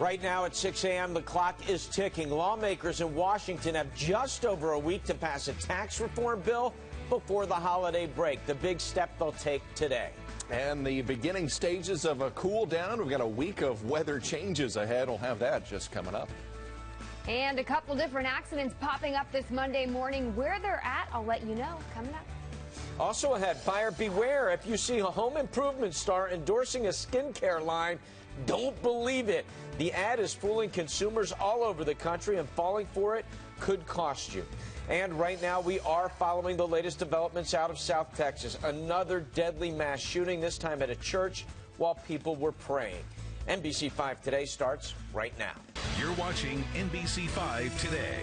Right now at 6 a.m., the clock is ticking. Lawmakers in Washington have just over a week to pass a tax reform bill before the holiday break, the big step they'll take today. And the beginning stages of a cool down. We've got a week of weather changes ahead. We'll have that just coming up. And a couple different accidents popping up this Monday morning. Where they're at, I'll let you know coming up. Also ahead, buyer beware. If you see a home improvement star endorsing a skincare line, don't believe it. The ad is fooling consumers all over the country, and falling for it could cost you. And right now, we are following the latest developments out of South Texas. Another deadly mass shooting, this time at a church while people were praying. NBC5 Today starts right now. You're watching NBC5 Today.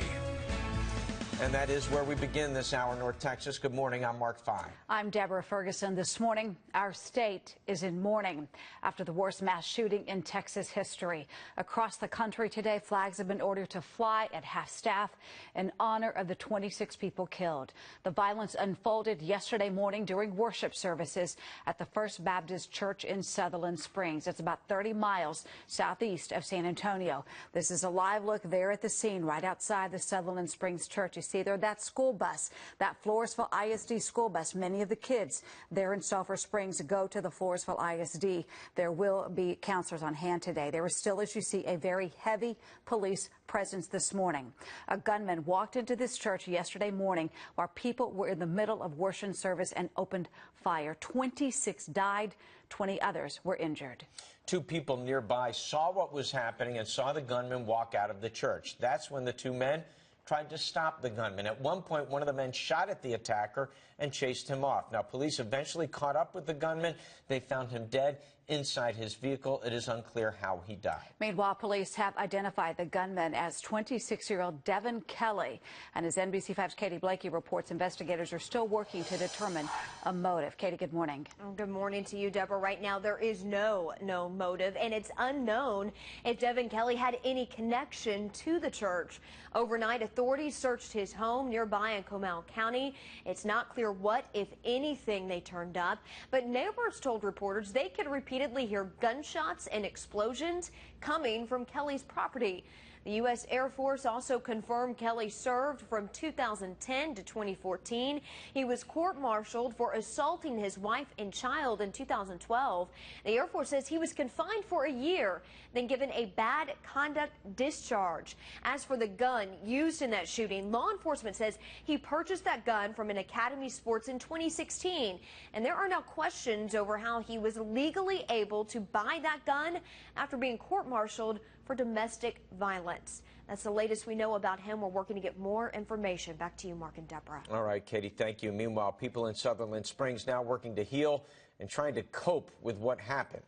And that is where we begin this hour, North Texas. Good morning. I'm Mark 5. I'm Deborah Ferguson. This morning, our state is in mourning after the worst mass shooting in Texas history. Across the country today, flags have been ordered to fly at half-staff in honor of the 26 people killed. The violence unfolded yesterday morning during worship services at the First Baptist Church in Sutherland Springs. It's about 30 miles southeast of San Antonio. This is a live look there at the scene right outside the Sutherland Springs Church. You see there that school bus, that Floresville ISD school bus. Many of the kids there in Sulphur Springs go to the Floresville ISD. There will be counselors on hand today. There is still, as you see, a very heavy police presence this morning. A gunman walked into this church yesterday morning while people were in the middle of worship service and opened fire. 26 died, 20 others were injured. Two people nearby saw what was happening and saw the gunman walk out of the church. That's when the two men tried to stop the gunman. At one point, one of the men shot at the attacker and chased him off. Now, police eventually caught up with the gunman. They found him dead inside his vehicle. It is unclear how he died. Meanwhile, police have identified the gunman as 26-year-old Devin Kelly. And as NBC5's Katie Blakey reports, investigators are still working to determine a motive. Katie, good morning. Good morning to you, Deborah. Right now, there is no motive, and it's unknown if Devin Kelly had any connection to the church. Overnight, authorities searched his home nearby in Comal County. It's not clear what, if anything, they turned up, but neighbors told reporters they could repeatedly hear gunshots and explosions coming from Kelly's property. The U.S. Air Force also confirmed Kelly served from 2010 to 2014. He was court-martialed for assaulting his wife and child in 2012. The Air Force says he was confined for a year, then given a bad conduct discharge. As for the gun used in that shooting, law enforcement says he purchased that gun from an Academy Sports in 2016. And there are now questions over how he was legally able to buy that gun after being court-martialed for domestic violence. That's the latest we know about him. We're working to get more information. Back to you, Mark and Deborah. All right, Katie, thank you. Meanwhile, people in Sutherland Springs now working to heal and trying to cope with what happened.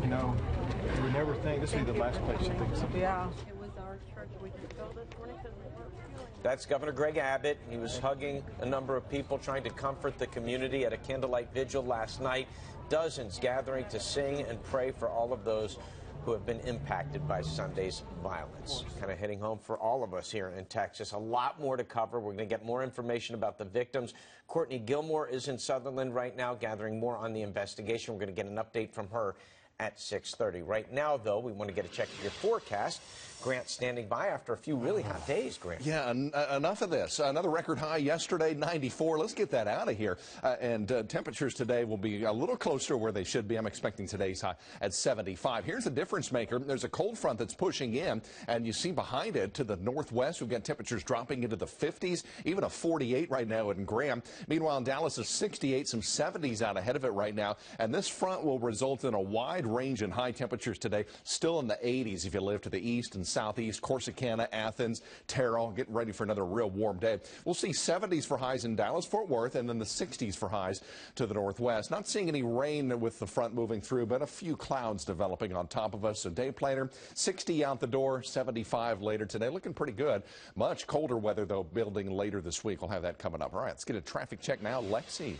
You know, you would never think this would be the last place you think something. Yeah. It was our church. We just go this morning because we weren't feeling it. That's Governor Greg Abbott. He was hugging a number of people, trying to comfort the community at a candlelight vigil last night. Dozens gathering to sing and pray for all of those who have been impacted by Sunday's violence. Kind of hitting home for all of us here in Texas. A lot more to cover. We're going to get more information about the victims. Courtney Gilmore is in Sutherland right now gathering more on the investigation. We're going to get an update from her at 6:30. Right now, though, we want to get a check of your forecast. Grant standing by after a few really hot days, Grant. Yeah, enough of this. Another record high yesterday, 94. Let's get that out of here. And temperatures today will be a little closer where they should be. I'm expecting today's high at 75. Here's the difference maker. There's a cold front that's pushing in, and you see behind it to the northwest, we've got temperatures dropping into the 50s, even a 48 right now in Graham. Meanwhile, in Dallas, is 68, some 70s out ahead of it right now. And this front will result in a wide range in high temperatures today, still in the 80s if you live to the east and southeast, Corsicana, Athens, Terrell, getting ready for another real warm day. We'll see 70s for highs in Dallas, Fort Worth, and then the 60s for highs to the northwest. Not seeing any rain with the front moving through, but a few clouds developing on top of us. So day planner, 60 out the door, 75 later today. Looking pretty good. Much colder weather, though, building later this week. We'll have that coming up. All right, let's get a traffic check now. Lexi.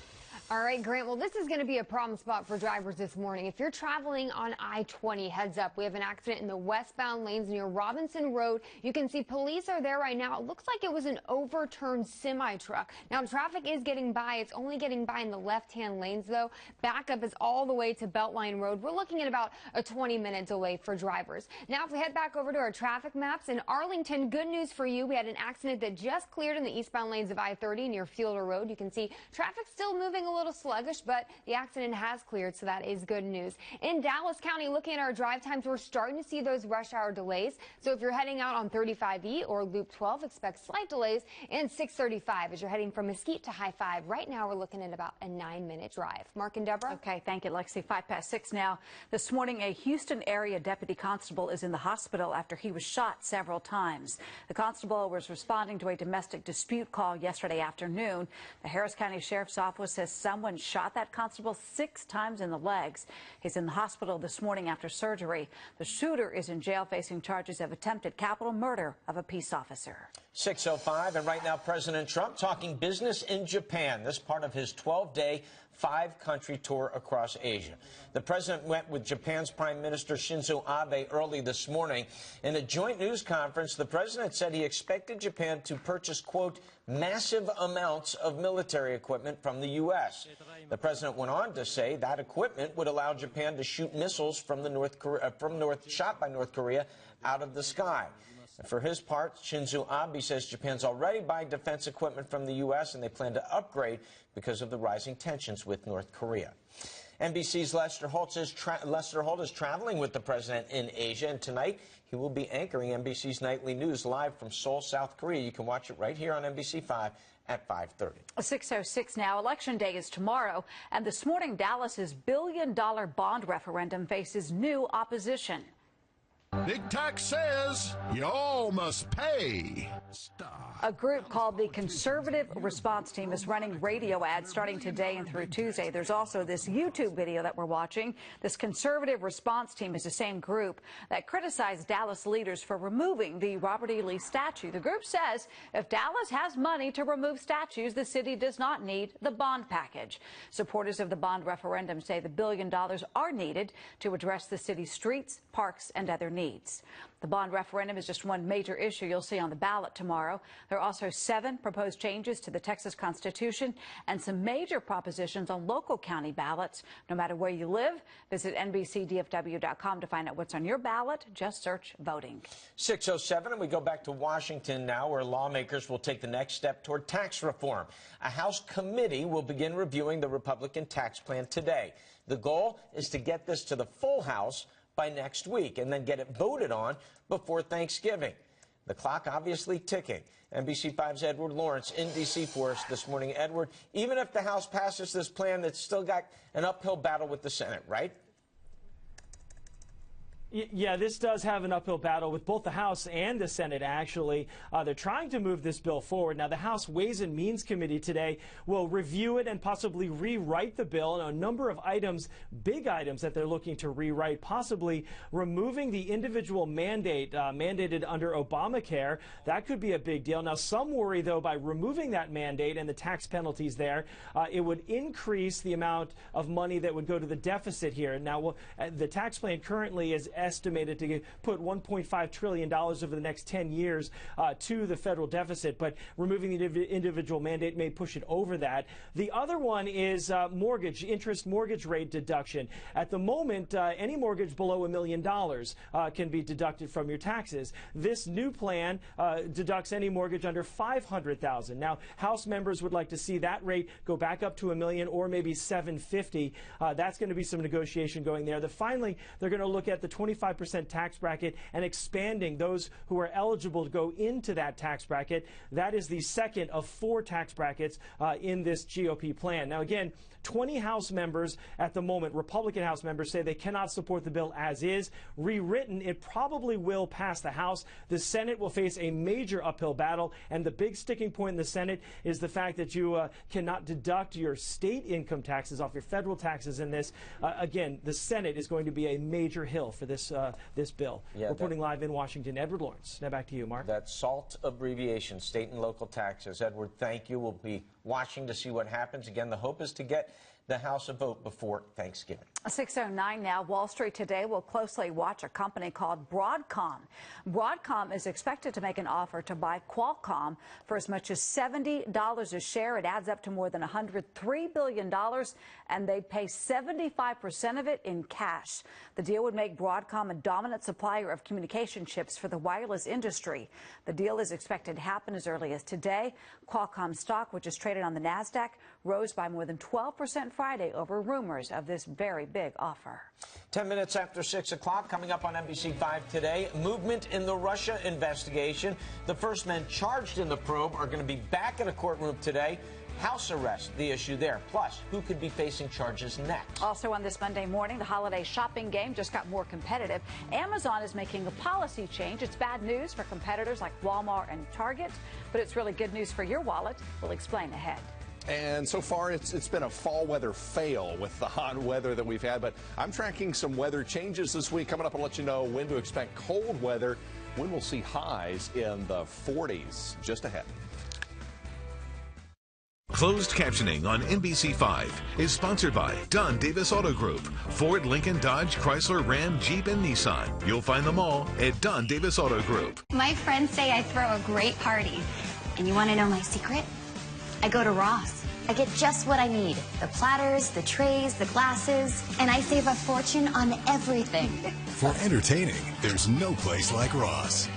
All right, Grant. Well, this is going to be a problem spot for drivers this morning. If you're traveling on I-20, heads up. We have an accident in the westbound lanes near Robinson Road. You can see police are there right now. It looks like it was an overturned semi-truck. Now, traffic is getting by. It's only getting by in the left-hand lanes, though. Backup is all the way to Beltline Road. We're looking at about a 20-minute delay for drivers. Now, if we head back over to our traffic maps in Arlington, good news for you. We had an accident that just cleared in the eastbound lanes of I-30 near Fielder Road. You can see traffic still moving a little sluggish, but the accident has cleared, so that is good news. In Dallas County, looking at our drive times, we're starting to see those rush hour delays. So if you're heading out on 35E or Loop 12, expect slight delays. And 635 as you're heading from Mesquite to High 5. Right now, we're looking at about a 9-minute drive. Mark and Deborah. Okay, thank you, Lexi. 6:05 now. This morning, a Houston area deputy constable is in the hospital after he was shot several times. The constable was responding to a domestic dispute call yesterday afternoon. The Harris County Sheriff's Office says someone shot that constable 6 times in the legs. He's in the hospital this morning after surgery. The shooter is in jail facing charges of attempted capital murder of a peace officer. 6:05, and right now President Trump talking business in Japan. This part of his 12-day 5-country tour across Asia. The president went with Japan's Prime Minister Shinzo Abe early this morning. In a joint news conference, the president said he expected Japan to purchase, quote, massive amounts of military equipment from the U.S. The president went on to say that equipment would allow Japan to shoot missiles from shot by North Korea out of the sky. For his part, Shinzo Abe says Japan's already buying defense equipment from the U.S. and they plan to upgrade because of the rising tensions with North Korea. NBC's Lester Holt is traveling with the president in Asia, and tonight he will be anchoring NBC's Nightly News live from Seoul, South Korea. You can watch it right here on NBC 5 at 5:30. 6:06 now. Election day is tomorrow, and this morning Dallas's billion-dollar bond referendum faces new opposition. Big Tax says you all must pay. Stop. A group called the Conservative Response Team is running radio ads starting today and through Tuesday. There's also this YouTube video that we're watching. This Conservative Response Team is the same group that criticized Dallas leaders for removing the Robert E. Lee statue. The group says if Dallas has money to remove statues, the city does not need the bond package. Supporters of the bond referendum say the $1 billion are needed to address the city's streets, parks, and other needs. The bond referendum is just one major issue you'll see on the ballot tomorrow. There are also 7 proposed changes to the Texas Constitution and some major propositions on local county ballots. No matter where you live, visit NBCDFW.com to find out what's on your ballot. Just search voting. 6:07, and we go back to Washington now, where lawmakers will take the next step toward tax reform. A House committee will begin reviewing the Republican tax plan today. The goal is to get this to the full House by next week and then get it voted on before Thanksgiving. The clock obviously ticking. NBC5's Edward Lawrence in D.C. for us this morning. Edward, even if the House passes this plan, it's still got an uphill battle with the Senate, right? Yeah, this does have an uphill battle with both the House and the Senate, actually. They're trying to move this bill forward. Now, the House Ways and Means Committee today will review it and possibly rewrite the bill. And a number of items, big items that they're looking to rewrite, possibly removing the individual mandate mandated under Obamacare. That could be a big deal. Now, some worry, though, by removing that mandate and the tax penalties there, it would increase the amount of money that would go to the deficit here. Now, the tax plan currently is estimated to put $1.5 trillion over the next 10 years to the federal deficit, but removing the individual mandate may push it over that. The other one is interest mortgage rate deduction. At the moment, any mortgage below $1 million can be deducted from your taxes. This new plan deducts any mortgage under $500,000. Now, House members would like to see that rate go back up to $1 million or maybe $750,000. That's going to be some negotiation going there. Finally, they're going to look at the 25% tax bracket and expanding those who are eligible to go into that tax bracket. That is the second of 4 tax brackets in this GOP plan. Now, again, 20 House members at the moment, Republican House members, say they cannot support the bill as is. Rewritten, it probably will pass the House. The Senate will face a major uphill battle, and the big sticking point in the Senate is the fact that you cannot deduct your state income taxes off your federal taxes in this. Again, the Senate is going to be a major hill for this this bill. Yeah, reporting live in Washington, Edward Lawrence. Now back to you, Mark. That SALT abbreviation, state and local taxes. Edward, thank you. We'll be watching to see what happens. Again, the hope is to get the House a vote before Thanksgiving. 6:09 now. Wall Street today will closely watch a company called Broadcom. Broadcom is expected to make an offer to buy Qualcomm for as much as $70 a share. It adds up to more than $103 billion, and they'd pay 75% of it in cash. The deal would make Broadcom a dominant supplier of communication chips for the wireless industry. The deal is expected to happen as early as today. Qualcomm stock, which is traded on the NASDAQ, rose by more than 12% Friday over rumors of this very big offer. 10 minutes after 6 o'clock, coming up on NBC5 today, movement in the Russia investigation. The first men charged in the probe are going to be back in a courtroom today. House arrest, the issue there. Plus, who could be facing charges next? Also on this Monday morning, the holiday shopping game just got more competitive. Amazon is making a policy change. It's bad news for competitors like Walmart and Target, but it's really good news for your wallet. We'll explain ahead. And so far, it's been a fall weather fail with the hot weather that we've had. But I'm tracking some weather changes this week. Coming up, I'll let you know when to expect cold weather, when we'll see highs in the 40s just ahead. Closed captioning on NBC5 is sponsored by Don Davis Auto Group, Ford, Lincoln, Dodge, Chrysler, Ram, Jeep, and Nissan. You'll find them all at Don Davis Auto Group. My friends say I throw a great party. And you want to know my secret? I go to Ross. I get just what I need. The platters, the trays, the glasses, and I save a fortune on everything. For entertaining, there's no place like Ross.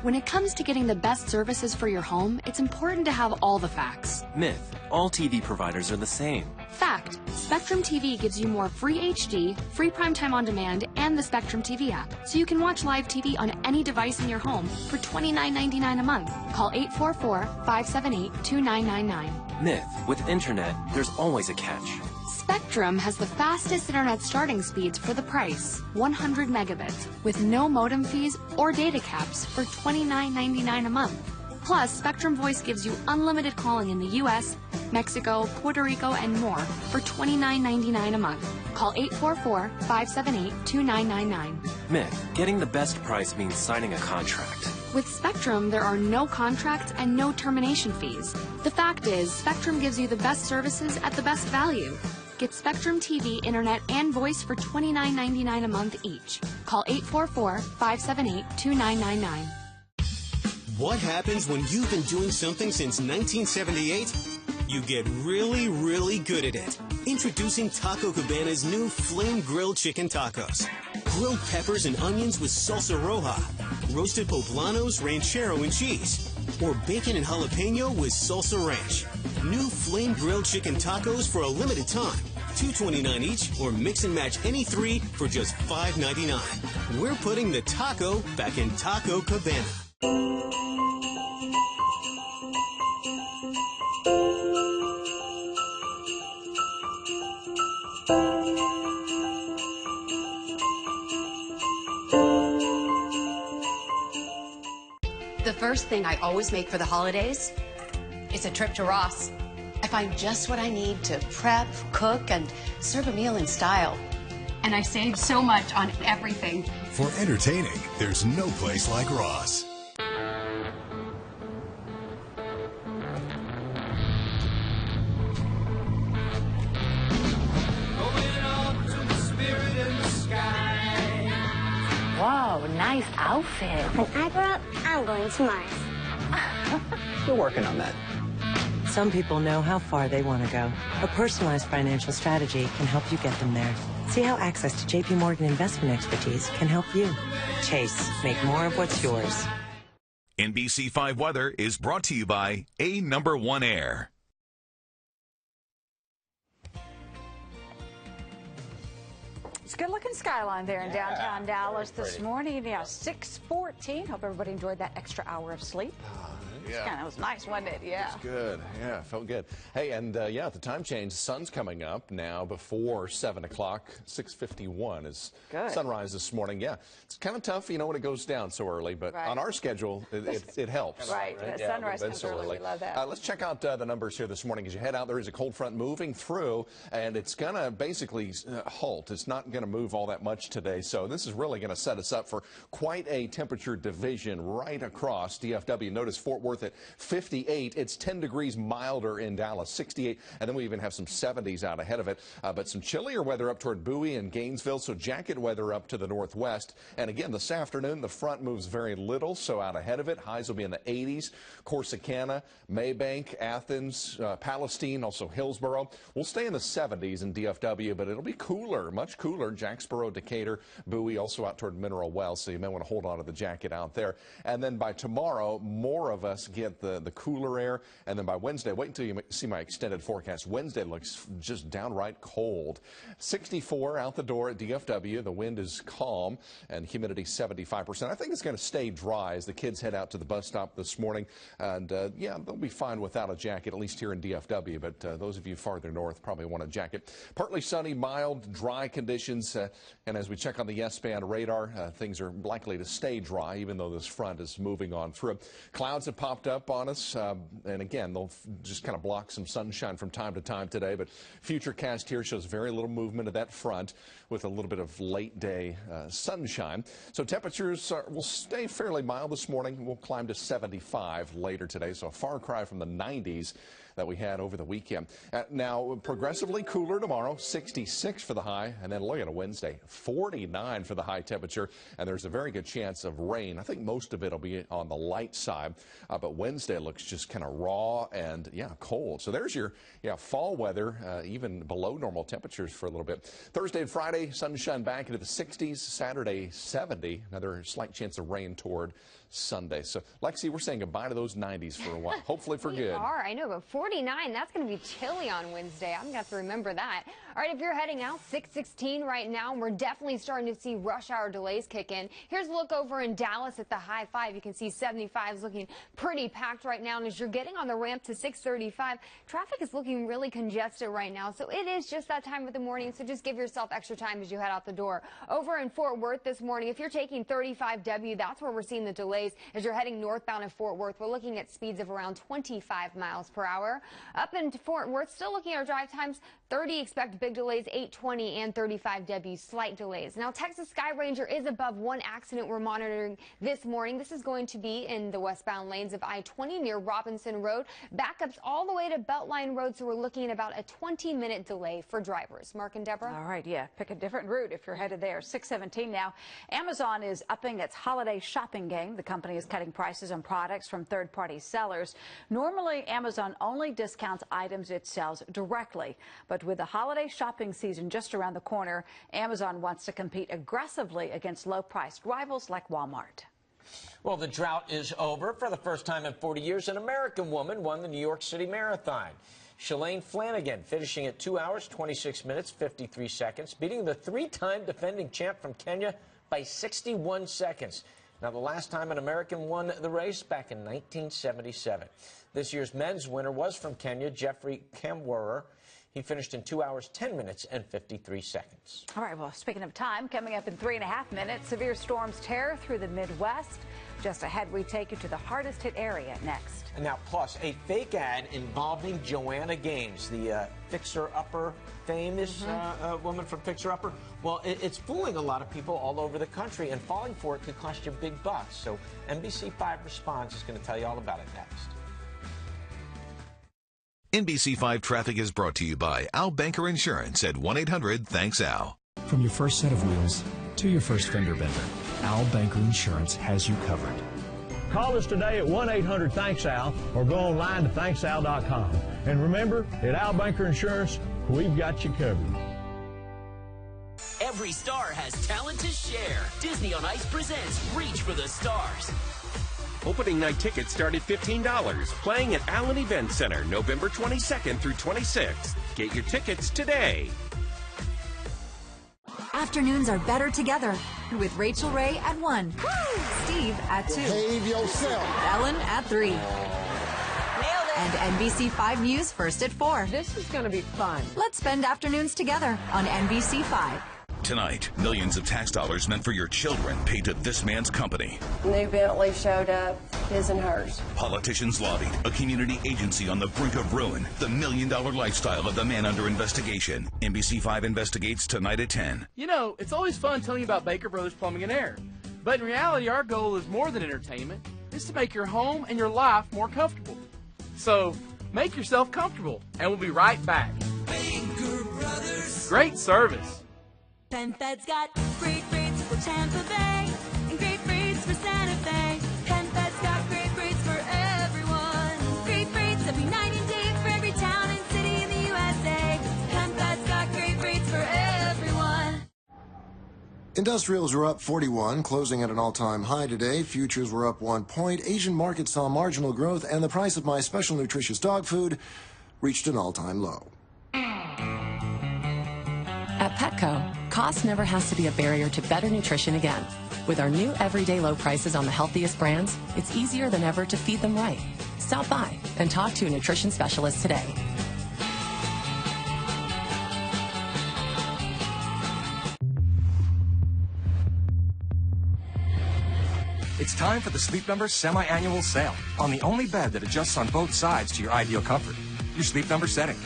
When it comes to getting the best services for your home, it's important to have all the facts. Myth. All TV providers are the same. Fact. Spectrum TV gives you more free HD, free primetime on demand, and the Spectrum TV app, so you can watch live TV on any device in your home for $29.99 a month. Call 844-578-2999. Myth. With internet, there's always a catch. Spectrum has the fastest internet starting speeds for the price, 100 megabits, with no modem fees or data caps for $29.99 a month. Plus, Spectrum Voice gives you unlimited calling in the U.S., Mexico, Puerto Rico, and more for $29.99 a month. Call 844-578-2999. Myth. Getting the best price means signing a contract. With Spectrum, there are no contracts and no termination fees. The fact is, Spectrum gives you the best services at the best value. Get Spectrum TV, Internet, and Voice for $29.99 a month each. Call 844-578-2999. What happens when you've been doing something since 1978? You get really, really good at it. Introducing Taco Cabana's new Flame Grilled Chicken Tacos. Grilled peppers and onions with salsa roja. Roasted poblanos, ranchero, and cheese. Or bacon and jalapeno with salsa ranch. New Flame Grilled Chicken Tacos for a limited time. $2.29 each, or mix and match any three for just $5.99. We're putting the taco back in Taco Cabana. The first thing I always make for the holidays is a trip to Ross. I find just what I need to prep, cook, and serve a meal in style. And I save so much on everything. For entertaining, there's no place like Ross. Whoa, nice outfit. When I grow up, I'm going to Mars. We're working on that. Some people know how far they want to go. A personalized financial strategy can help you get them there. See how access to JP Morgan investment expertise can help you. Chase, make more of what's yours. NBC5 Weather is brought to you by A#1 Air. It's a good-looking skyline there in downtown Dallas this morning. Yeah, 6:14. Hope everybody enjoyed that extra hour of sleep. Yeah. That was nice, wasn't it? Yeah. It's good. Yeah, felt good. Hey, and yeah, the time change, the sun's coming up now before 7 o'clock. 6:51 is sunrise this morning. Yeah, it's kind of tough, you know, when it goes down so early, but on our schedule, it helps. Right. Sunrise comes so early. We love that. Let's check out the numbers here this morning. As you head out, there is a cold front moving through, and it's going to basically halt. It's not going to move all that much today, so this is really going to set us up for quite a temperature division right across DFW. Notice Fort Worth at 58. It's 10 degrees milder in Dallas, 68, and then we even have some 70s out ahead of it. But some chillier weather up toward Bowie and Gainesville, so jacket weather up to the northwest. And again, this afternoon, the front moves very little, so out ahead of it, highs will be in the 80s. Corsicana, Maybank, Athens, Palestine, also Hillsborough. We'll stay in the 70s in DFW, but it'll be cooler, much cooler. Jacksboro, Decatur, Bowie, also out toward Mineral Wells, so you may want to hold on to the jacket out there. And then by tomorrow, more of us get the cooler air, and then by Wednesday, wait until you see my extended forecast. Wednesday looks just downright cold. 64 out the door at DFW. The wind is calm, and humidity 75%. I think it's going to stay dry as the kids head out to the bus stop this morning, and yeah, they'll be fine without a jacket, at least here in DFW, but those of you farther north probably want a jacket. Partly sunny, mild, dry conditions, and as we check on the S-band radar, things are likely to stay dry, even though this front is moving on through. Clouds have popped up on us, and again, they'll just kind of block some sunshine from time to time today, but Futurecast here shows very little movement of that front with a little bit of late day sunshine. So temperatures will stay fairly mild this morning. We'll climb to 75 later today, so a far cry from the 90s that we had over the weekend. Now, progressively cooler tomorrow, 66 for the high, and then look at a Wednesday, 49 for the high temperature, and there's a very good chance of rain. I think most of it will be on the light side, but Wednesday looks just kind of raw and, yeah, cold. So there's your, fall weather, even below normal temperatures for a little bit. Thursday and Friday, sunshine back into the 60s. Saturday, 70. Another slight chance of rain toward Sunday. So, Lexi, we're saying goodbye to those 90s for a while, hopefully for good. I know, but 49, that's going to be chilly on Wednesday. I'm going to have to remember that. All right, if you're heading out, 6:16 right now, and we're definitely starting to see rush hour delays kick in. Here's a look over in Dallas at the high 5. You can see 75 is looking pretty packed right now, and as you're getting on the ramp to 635, traffic is looking really congested right now, so it is just that time of the morning, so just give yourself extra time as you head out the door. Over in Fort Worth this morning, if you're taking 35W, that's where we're seeing the delays. As you're heading northbound in Fort Worth, we're looking at speeds of around 25 miles per hour. Up into Fort Worth, still looking at our drive times, 30 expect big delays, 820 and 35W slight delays. Now, Texas Sky Ranger is above one accident we're monitoring this morning. This is going to be in the westbound lanes of I-20 near Robinson Road. Backups all the way to Beltline Road, so we're looking at about a 20-minute delay for drivers. Mark and Deborah? All right, yeah, pick a different route if you're headed there. 6:17 now. Amazon is upping its holiday shopping game. The company is cutting prices on products from third-party sellers. Normally, Amazon only discounts items it sells directly, but with the holiday shopping season just around the corner, Amazon wants to compete aggressively against low-priced rivals like Walmart. Well, the drought is over. For the first time in 40 years, an American woman won the New York City Marathon. Shalane Flanagan finishing at 2 hours, 26 minutes, 53 seconds, beating the three-time defending champ from Kenya by 61 seconds. Now, the last time an American won the race back in 1977. This year's men's winner was from Kenya, Jeffrey Kamwerer. He finished in 2 hours, 10 minutes, and 53 seconds. All right, well, speaking of time, coming up in 3.5 minutes, severe storms tear through the Midwest. Just ahead, we take you to the hardest hit area next. And now, plus, a fake ad involving Joanna Gaines, the Fixer-Upper famous woman from Fixer-Upper. Well, it's fooling a lot of people all over the country, and falling for it could cost you big bucks. So NBC5 Response is going to tell you all about it next. NBC5 Traffic is brought to you by Al Banker Insurance at 1-800-THANKS-AL. From your first set of wheels to your first fender bender, Al Banker Insurance has you covered. Call us today at 1-800-THANKS-AL or go online to thanksal.com. And remember, at Al Banker Insurance, we've got you covered. Every star has talent to share. Disney on Ice presents Reach for the Stars. Opening night tickets start at $15. Playing at Allen Event Center, November 22nd through 26th. Get your tickets today. Afternoons are better together. with Rachel Ray at 1, Steve at 2, Behave yourself. Ellen at 3, and NBC 5 News first at 4. This is going to be fun. Let's spend afternoons together on NBC 5. Tonight, millions of tax dollars meant for your children paid to this man's company. New Bentley showed up, his and hers. Politicians lobbied, a community agency on the brink of ruin, the $1 million lifestyle of the man under investigation. NBC 5 investigates tonight at 10. You know, it's always fun telling you about Baker Brothers Plumbing and Air. But in reality, our goal is more than entertainment. It's to make your home and your life more comfortable. So, make yourself comfortable, and we'll be right back. Baker Brothers. Great service. PenFed's got great rates for Tampa Bay and great rates for Santa Fe. PenFed's got great rates for everyone. Great rates every night and day for every town and city in the USA. PenFed's got great rates for everyone. Industrials were up 41, closing at an all-time high today. Futures were up 1 point. Asian markets saw marginal growth, and the price of my special nutritious dog food reached an all-time low. At Petco, cost never has to be a barrier to better nutrition again. With our new everyday low prices on the healthiest brands, it's easier than ever to feed them right. Stop by and talk to a nutrition specialist today. It's time for the Sleep Number semi-annual sale on the only bed that adjusts on both sides to your ideal comfort, your Sleep Number setting.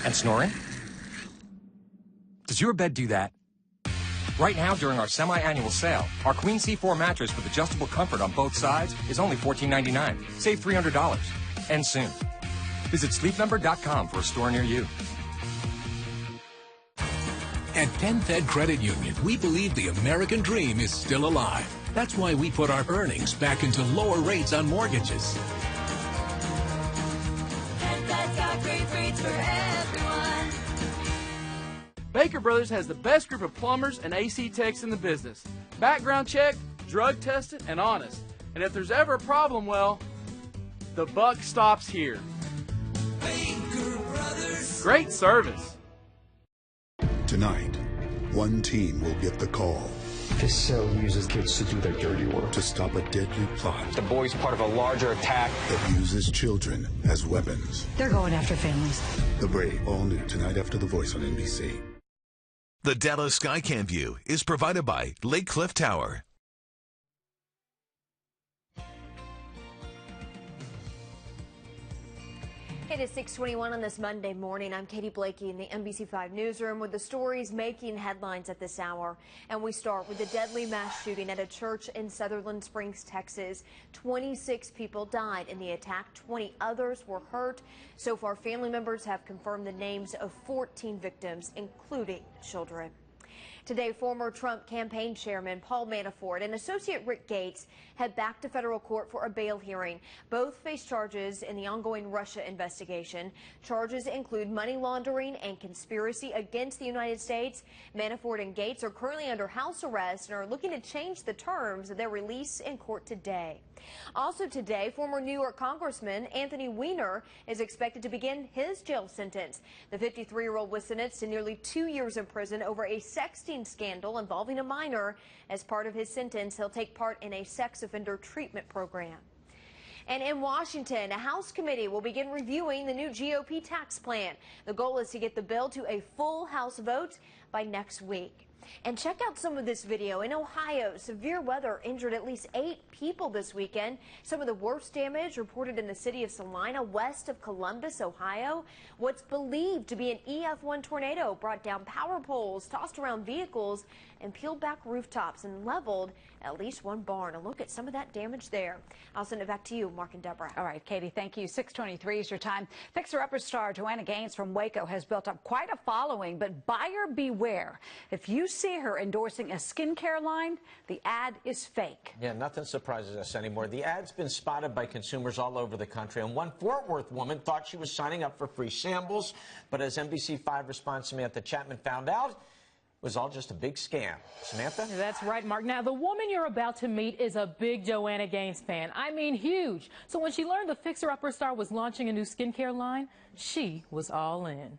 And snoring? Does your bed do that? Right now, during our semi-annual sale, our Queen C4 mattress with adjustable comfort on both sides is only $14.99. Save $300. End soon. Visit sleepnumber.com for a store near you. At PenFed Credit Union, we believe the American dream is still alive. That's why we put our earnings back into lower rates on mortgages. PenFed's got great rates for everyone. Baker Brothers has the best group of plumbers and AC techs in the business. Background checked, drug tested, and honest. And if there's ever a problem, well, the buck stops here. Baker Brothers. Great service. Tonight, one team will get the call. This cell uses kids to do their dirty work. To stop a deadly plot. The boy's part of a larger attack that uses children as weapons. They're going after families. The Brave, all new tonight after The Voice on NBC. The Dallas Skycam view is provided by Lake Cliff Tower. It is 6:21 on this Monday morning. I'm Katie Blakey in the NBC5 newsroom with the stories making headlines at this hour. And we start with the deadly mass shooting at a church in Sutherland Springs, Texas. 26 people died in the attack. 20 others were hurt. So far, family members have confirmed the names of 14 victims, including children. Today, former Trump campaign chairman Paul Manafort and associate Rick Gates head back to federal court for a bail hearing. Both face charges in the ongoing Russia investigation. Charges include money laundering and conspiracy against the United States. Manafort and Gates are currently under house arrest and are looking to change the terms of their release in court today. Also today, former New York Congressman Anthony Weiner is expected to begin his jail sentence. The 53-year-old was sentenced to nearly 2 years in prison over a sexting scandal involving a minor. As part of his sentence, he'll take part in a sex offender treatment program. And in Washington, a House committee will begin reviewing the new GOP tax plan. The goal is to get the bill to a full House vote by next week. And check out some of this video. In Ohio, severe weather injured at least 8 people this weekend. Some of the worst damage reported in the city of Salina, west of Columbus, Ohio. What's believed to be an EF1 tornado brought down power poles, tossed around vehicles, and peeled back rooftops and leveled at least one barn. A look at some of that damage there. I'll send it back to you, Mark and Deborah. All right, Katie, thank you. 6:23 is your time. Fixer-upper star Joanna Gaines from Waco has built up quite a following, but buyer beware. If you see her endorsing a skincare line, the ad is fake. Yeah, nothing surprises us anymore. The ad's been spotted by consumers all over the country, and one Fort Worth woman thought she was signing up for free samples, but as NBC5 response Samantha Chapman found out, was all just a big scam. Samantha? That's right, Mark. Now, the woman you're about to meet is a big Joanna Gaines fan. I mean, huge. So when she learned the fixer-upper star was launching a new skincare line, she was all in.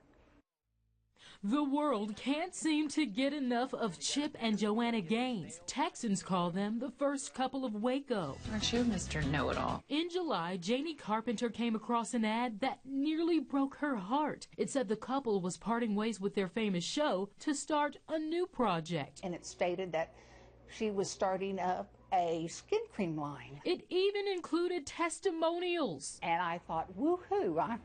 The world can't seem to get enough of Chip and Joanna Gaines. Texans call them the first couple of Waco. Aren't you Mr. Know-It-All? In July, Janie Carpenter came across an ad that nearly broke her heart. It said the couple was parting ways with their famous show to start a new project. And it stated that she was starting up a skin cream line. It even included testimonials. And I thought, woohoo,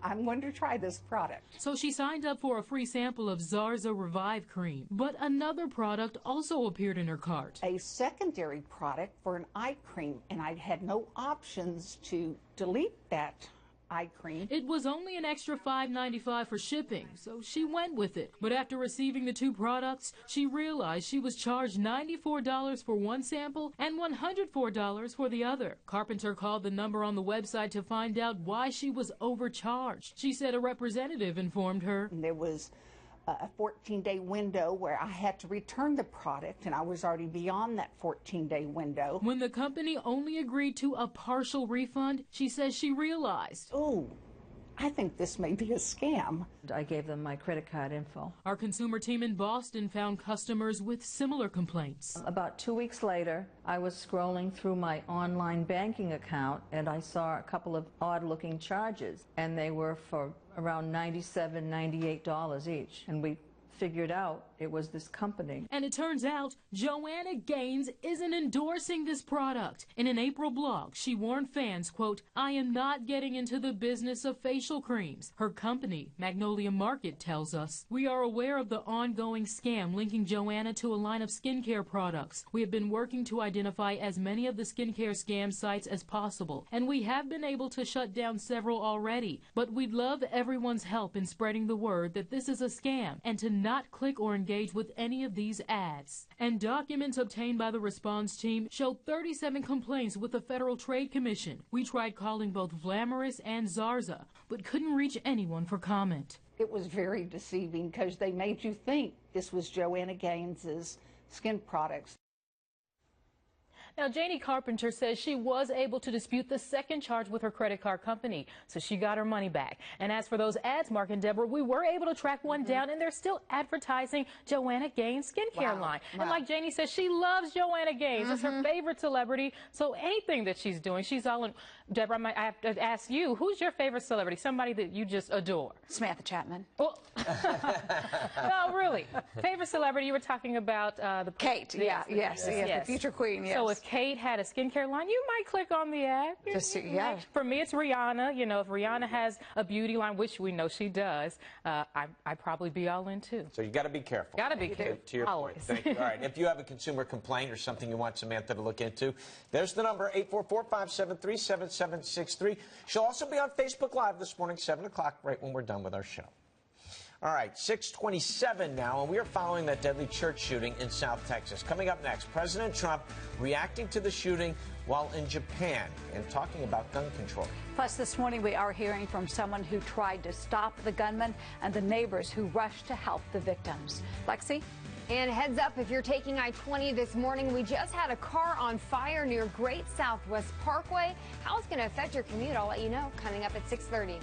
I'm going to try this product. So she signed up for a free sample of Zarza Revive Cream. But another product also appeared in her cart. A secondary product for an eye cream, and I had no options to delete that eye cream. It was only an extra $5.95 for shipping, so she went with it. But after receiving the two products, she realized she was charged $94 for one sample and $104 for the other. Carpenter called the number on the website to find out why she was overcharged. She said a representative informed her. There was a 14-day window where I had to return the product, and I was already beyond that 14-day window. When the company only agreed to a partial refund, she says she realized, oh, I think this may be a scam. I gave them my credit card info. Our consumer team in Boston found customers with similar complaints. About 2 weeks later, I was scrolling through my online banking account, and I saw a couple of odd-looking charges, and they were for around $97, $98 each. And we figured out it was this company. And it turns out Joanna Gaines isn't endorsing this product. In an April blog, she warned fans, quote, "I am not getting into the business of facial creams." Her company, Magnolia Market, tells us, "We are aware of the ongoing scam linking Joanna to a line of skincare products. We have been working to identify as many of the skincare scam sites as possible, and we have been able to shut down several already. But we'd love everyone's help in spreading the word that this is a scam and to not click or engage with any of these ads." And documents obtained by the response team showed 37 complaints with the Federal Trade Commission. We tried calling both Vlamorous and Zarza, but couldn't reach anyone for comment. It was very deceiving because they made you think this was Joanna Gaines's skin products. Now, Janie Carpenter says she was able to dispute the second charge with her credit card company, so she got her money back. And as for those ads, Mark and Deborah, we were able to track one down, and they're still advertising Joanna Gaines' skincare line. Wow. And like Janie says, she loves Joanna Gaines. It's her favorite celebrity, so anything that she's doing, she's all in. Deborah, I have to ask you, who's your favorite celebrity? Somebody that you just adore? Samantha Chapman. Well, no, really. Favorite celebrity, you were talking about the Kate. Yes, the future queen. Yes. So if Kate had a skincare line, you might click on the ad. For me, it's Rihanna. You know, if Rihanna has a beauty line, which we know she does, I'd probably be all in too. So you got to be careful. Got to be careful. To your point. Thank you. All right. If you have a consumer complaint or something you want Samantha to look into, there's the number, 844-573-7763. She'll also be on Facebook Live this morning, 7 o'clock, right when we're done with our show. All right, 6:27 now, and we are following that deadly church shooting in South Texas. Coming up next, President Trump reacting to the shooting while in Japan and talking about gun control. Plus, this morning we are hearing from someone who tried to stop the gunman and the neighbors who rushed to help the victims. Lexi? And heads up, if you're taking I-20 this morning, we just had a car on fire near Great Southwest Parkway. How it's going to affect your commute, I'll let you know coming up at 6:30.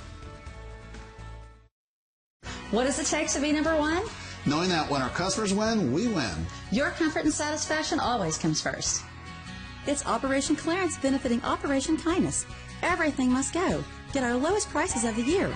What does it take to be number one? Knowing that when our customers win, we win. Your comfort and satisfaction always comes first. It's Operation Clarence benefiting Operation Kindness. Everything must go. Get our lowest prices of the year.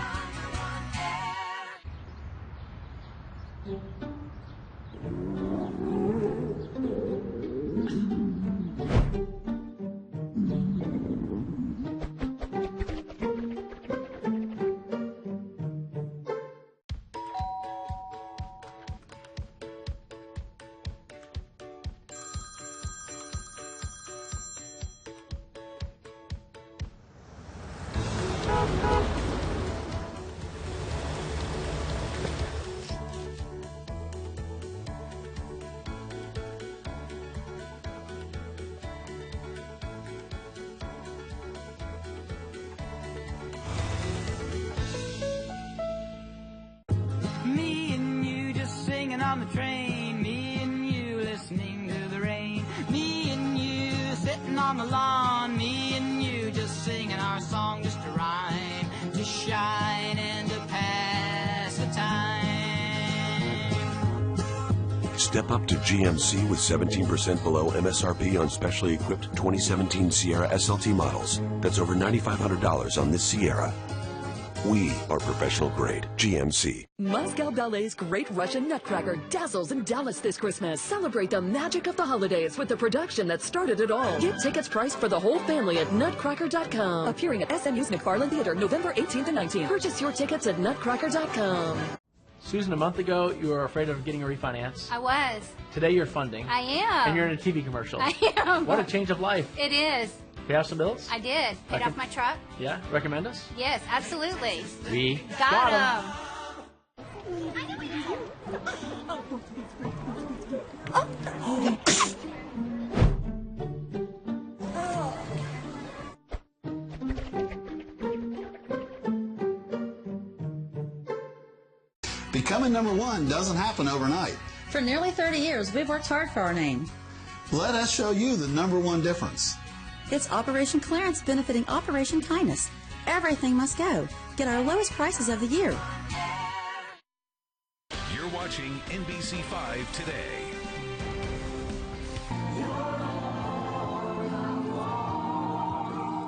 Me and you just singing on the train. Me and you listening to the rain. Me and you sitting on the lawn. Me and you just singing our song just to rhyme, to shine and to pass the time. Step up to GMC with 17% below MSRP on specially equipped 2017 Sierra SLT models. That's over $9,500 on this Sierra. We are professional grade GMC. Moscow Ballet's Great Russian Nutcracker dazzles in Dallas this Christmas. Celebrate the magic of the holidays with the production that started it all. Get tickets priced for the whole family at nutcracker.com. Appearing at SMU's McFarland Theater November 18th and 19th. Purchase your tickets at nutcracker.com. Susan, a month ago, you were afraid of getting a refinance. I was. Today, you're funding. I am. And you're in a TV commercial. I am. What a change of life. It is. Pay off some bills? I did. Paid off my truck. Yeah? Recommend us? Yes, absolutely. We got 'em. Becoming #1 doesn't happen overnight. For nearly 30 years, we've worked hard for our name. Let us show you the #1 difference. It's Operation Clearance benefiting Operation Kindness. Everything must go. Get our lowest prices of the year. You're watching NBC5 Today.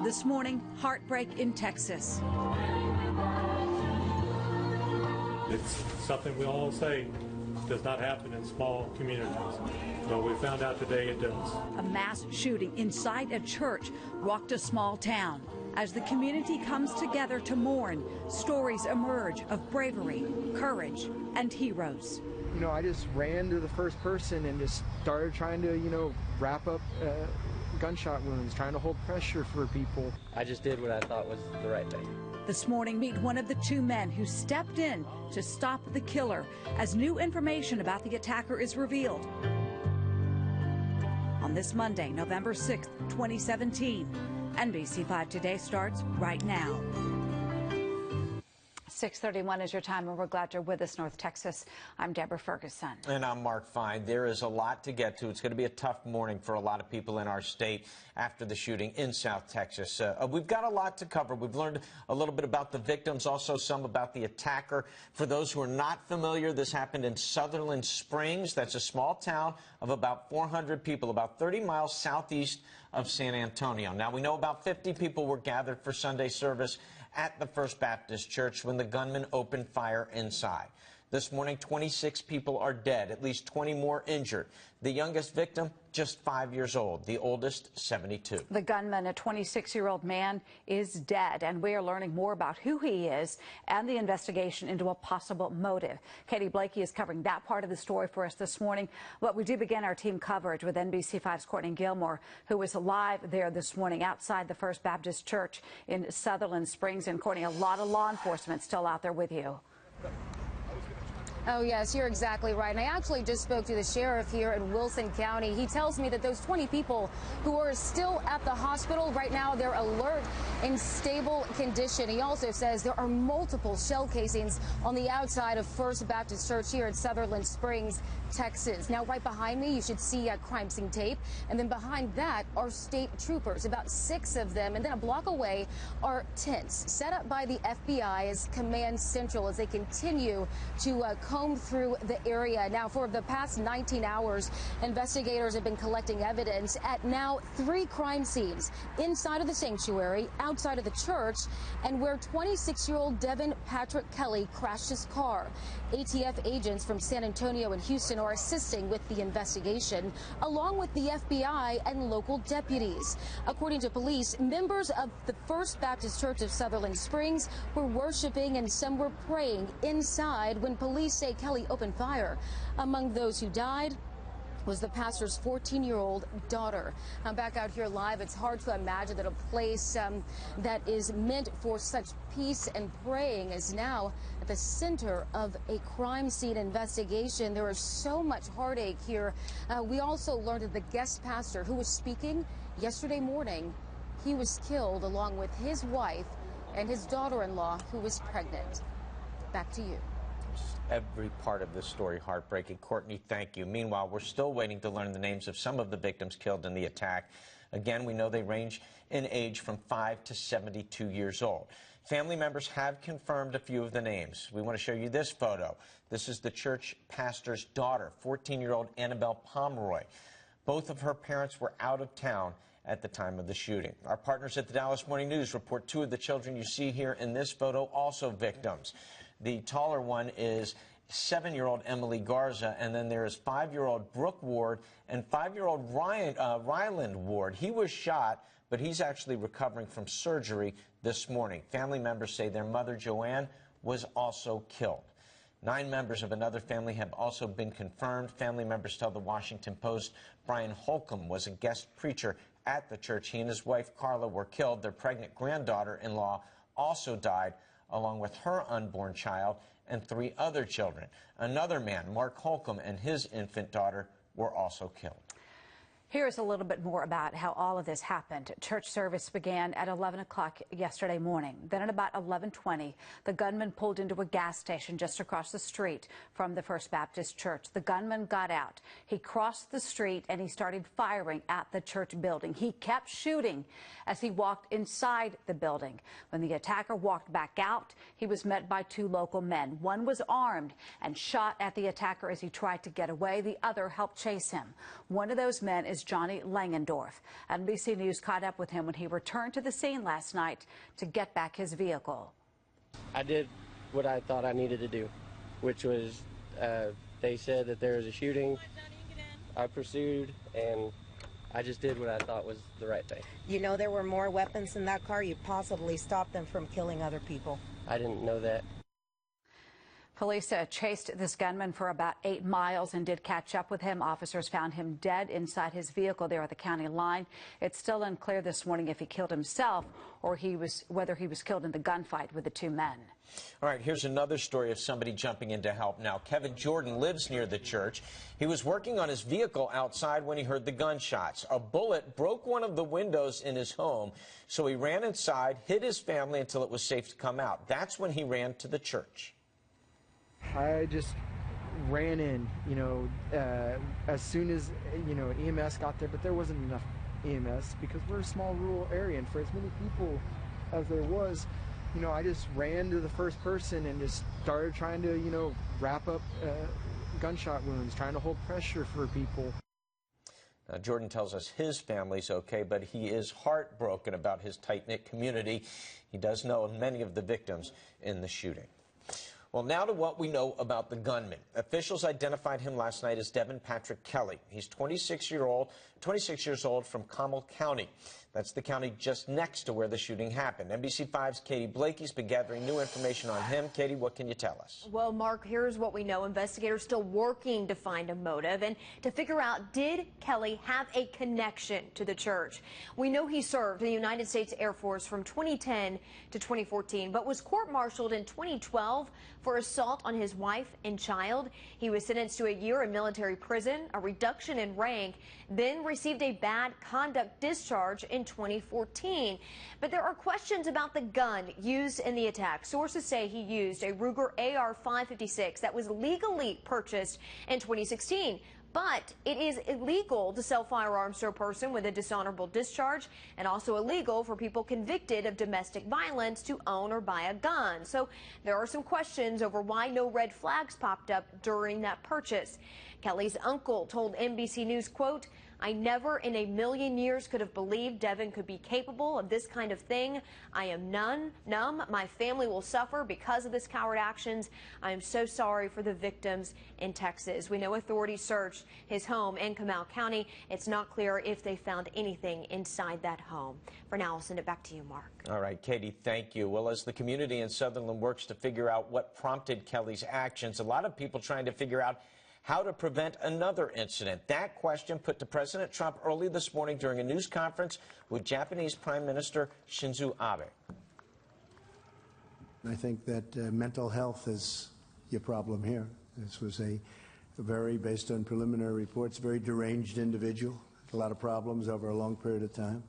This morning, heartbreak in Texas. It's something we all say does not happen in small communities. But we found out today it does. A mass shooting inside a church rocked a small town. As the community comes together to mourn, stories emerge of bravery, courage, and heroes. You know, I just ran to the first person and just started trying to, wrap up gunshot wounds, trying to hold pressure for people. I just did what I thought was the right thing. This morning, meet one of the two men who stepped in to stop the killer as new information about the attacker is revealed. On this Monday, November 6th, 2017, NBC5 Today starts right now. 6:31 is your time, and we're glad you're with us, North Texas. I'm Deborah Ferguson. And I'm Mark Fine. There is a lot to get to. It's going to be a tough morning for a lot of people in our state after the shooting in South Texas. We've got a lot to cover. We've learned a little bit about the victims, also some about the attacker. For those who are not familiar, this happened in Sutherland Springs. That's a small town of about 400 people, about 30 miles southeast of San Antonio. Now, we know about 50 people were gathered for Sunday service at the First Baptist Church when the gunman opened fire inside. This morning, 26 people are dead, at least 20 more injured. The youngest victim, just 5 years old. The oldest, 72. The gunman, a 26-year-old man, is dead, and we are learning more about who he is and the investigation into a possible motive. Katie Blakey is covering that part of the story for us this morning. But we do begin our team coverage with NBC5's Courtney Gilmore, who was live there this morning outside the First Baptist Church in Sutherland Springs. And Courtney, a lot of law enforcement still out there with you. Oh, yes, you're exactly right. And I actually just spoke to the sheriff here in Wilson County. He tells me that those 20 people who are still at the hospital right now, they're alert in stable condition. He also says there are multiple shell casings on the outside of First Baptist Church here in Sutherland Springs, Texas. Now, right behind me, you should see crime scene tape. And then behind that are state troopers, about 6 of them. And then a block away are tents set up by the FBI as Command Central as they continue to comb through the area. Now, for the past 19 hours, investigators have been collecting evidence at now 3 crime scenes inside of the sanctuary, outside of the church, and where 26-year-old Devin Patrick Kelly crashed his car. ATF agents from San Antonio and Houston are assisting with the investigation, along with the FBI and local deputies. According to police, members of the First Baptist Church of Sutherland Springs were worshiping and some were praying inside when police say Kelly opened fire. Among those who died was the pastor's 14-year-old daughter. I'm back out here live. It's hard to imagine that a place that is meant for such peace and praying is now at the center of a crime scene investigation. There is so much heartache here. We also learned that the guest pastor who was speaking yesterday morning, he was killed along with his wife and his daughter-in-law who was pregnant. Back to you. Every part of this story heartbreaking. Courtney, thank you. Meanwhile, we're still waiting to learn the names of some of the victims killed in the attack. Again, we know they range in age from 5 to 72 years old. Family members have confirmed a few of the names. We want to show you this photo. This is the church pastor's daughter, 14-year-old Annabelle Pomeroy. Both of her parents were out of town at the time of the shooting. Our partners at the Dallas Morning News report two of the children you see here in this photo also victims. The taller one is 7-year-old Emily Garza, and then there is 5-year-old Brooke Ward and 5-year-old Ryland Ward. He was shot, but he's actually recovering from surgery this morning. Family members say their mother, Joanne, was also killed. 9 members of another family have also been confirmed. Family members tell the Washington Post Brian Holcomb was a guest preacher at the church. He and his wife, Carla, were killed. Their pregnant granddaughter-in-law also died, along with her unborn child and 3 other children. Another man, Mark Holcomb, and his infant daughter were also killed. Here's a little bit more about how all of this happened. Church service began at 11 o'clock yesterday morning. Then at about 11:20, the gunman pulled into a gas station just across the street from the First Baptist Church. The gunman got out. He crossed the street and he started firing at the church building. He kept shooting as he walked inside the building. When the attacker walked back out, he was met by 2 local men. One was armed and shot at the attacker as he tried to get away. The other helped chase him. One of those men is Johnny Langendorf. NBC News caught up with him when he returned to the scene last night to get back his vehicle. I did what I thought I needed to do, which was they said that there was a shooting. I pursued, and I just did what I thought was the right thing. You know there were more weapons in that car. You possibly stopped them from killing other people. I didn't know that. Police chased this gunman for about 8 miles and did catch up with him. Officers found him dead inside his vehicle there at the county line. It's still unclear this morning if he killed himself or whether he was killed in the gunfight with the 2 men. All right, here's another story of somebody jumping in to help now. Kevin Jordan lives near the church. He was working on his vehicle outside when he heard the gunshots. A bullet broke one of the windows in his home, so he ran inside, hid his family until it was safe to come out. That's when he ran to the church. I just ran in, as soon as, EMS got there, but there wasn't enough EMS because we're a small rural area, and for as many people as there was, I just ran to the first person and just started trying to, wrap up gunshot wounds, trying to hold pressure for people. Jordan tells us his family's okay, but he is heartbroken about his tight-knit community. He does know of many of the victims in the shooting. Well, now to what we know about the gunman. Officials identified him last night as Devin Patrick Kelly. He's 26 years old from Comal County. That's the county just next to where the shooting happened. NBC5's Katie Blakey's been gathering new information on him. Katie, what can you tell us? Well, Mark, here's what we know. Investigators still working to find a motive and to figure out, did Kelly have a connection to the church? We know he served in the United States Air Force from 2010 to 2014, but was court-martialed in 2012 for assault on his wife and child. He was sentenced to a year in military prison, a reduction in rank, then received a bad conduct discharge in 2014. But there are questions about the gun used in the attack. Sources say he used a Ruger AR-556 that was legally purchased in 2016. But it is illegal to sell firearms to a person with a dishonorable discharge, and also illegal for people convicted of domestic violence to own or buy a gun. So there are some questions over why no red flags popped up during that purchase. Kelly's uncle told NBC News, quote, "I never in a million years could have believed Devin could be capable of this kind of thing. I am numb. My family will suffer because of this coward actions. I am so sorry for the victims in Texas." We know authorities searched his home in Comal County. It's not clear if they found anything inside that home. For now, I'll send it back to you, Mark. All right, Katie, thank you. Well, as the community in Sutherland works to figure out what prompted Kelly's actions, a lot of people trying to figure out how to prevent another incident. That question put to President Trump early this morning during a news conference with Japanese Prime Minister Shinzo Abe. I think that mental health is your problem here. This was a very, based on preliminary reports, very deranged individual, a lot of problems over a long period of time.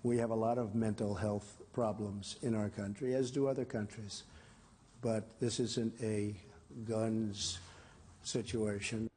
We have a lot of mental health problems in our country, as do other countries. But this isn't a guns situation.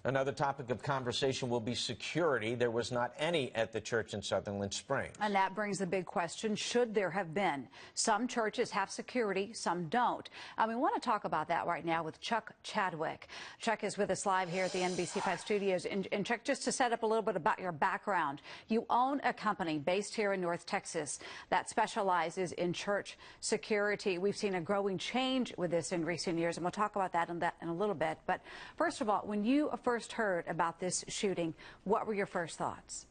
Another topic of conversation will be security. There was not any at the church in Sutherland Springs. And that brings the big question, should there have been? Some churches have security, some don't. We want to talk about that right now with Chuck Chadwick. Chuck is with us live here at the NBC5 studios. And Chuck, just to set up a little bit about your background, you own a company based here in North Texas that specializes in church security. We've seen a growing change with this in recent years, and we'll talk about that in a little bit. But first of all, when you first heard about this shooting, what were your first thoughts?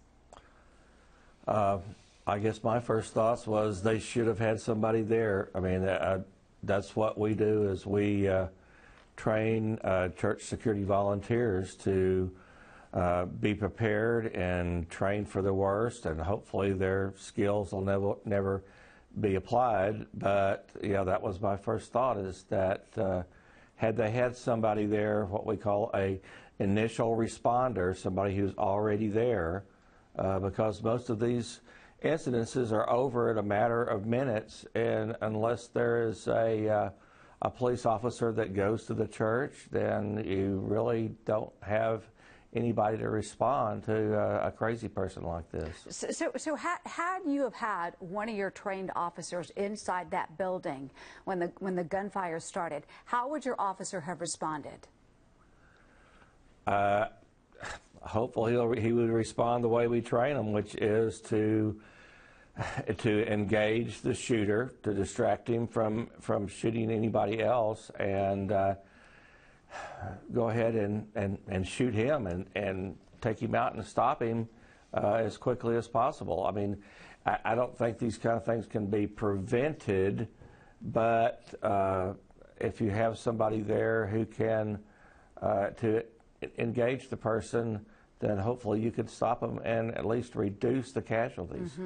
I guess my first thoughts was they should have had somebody there. I mean, that's what we do, is we train church security volunteers to be prepared and train for the worst, and hopefully their skills will never be applied. But yeah, that was my first thought, is that had they had somebody there, what we call a initial responder, somebody who's already there, because most of these incidences are over in a matter of minutes, and unless there is a police officer that goes to the church, then you really don't have anybody to respond to a crazy person like this. So had you have had one of your trained officers inside that building when the gunfire started, how would your officer have responded? Hopefully he would respond the way we train them, which is to engage the shooter, to distract him from shooting anybody else, and go ahead and shoot him and take him out and stop him as quickly as possible. I mean, I don't think these kind of things can be prevented, but if you have somebody there who can to engage the person, then hopefully you could stop them and at least reduce the casualties.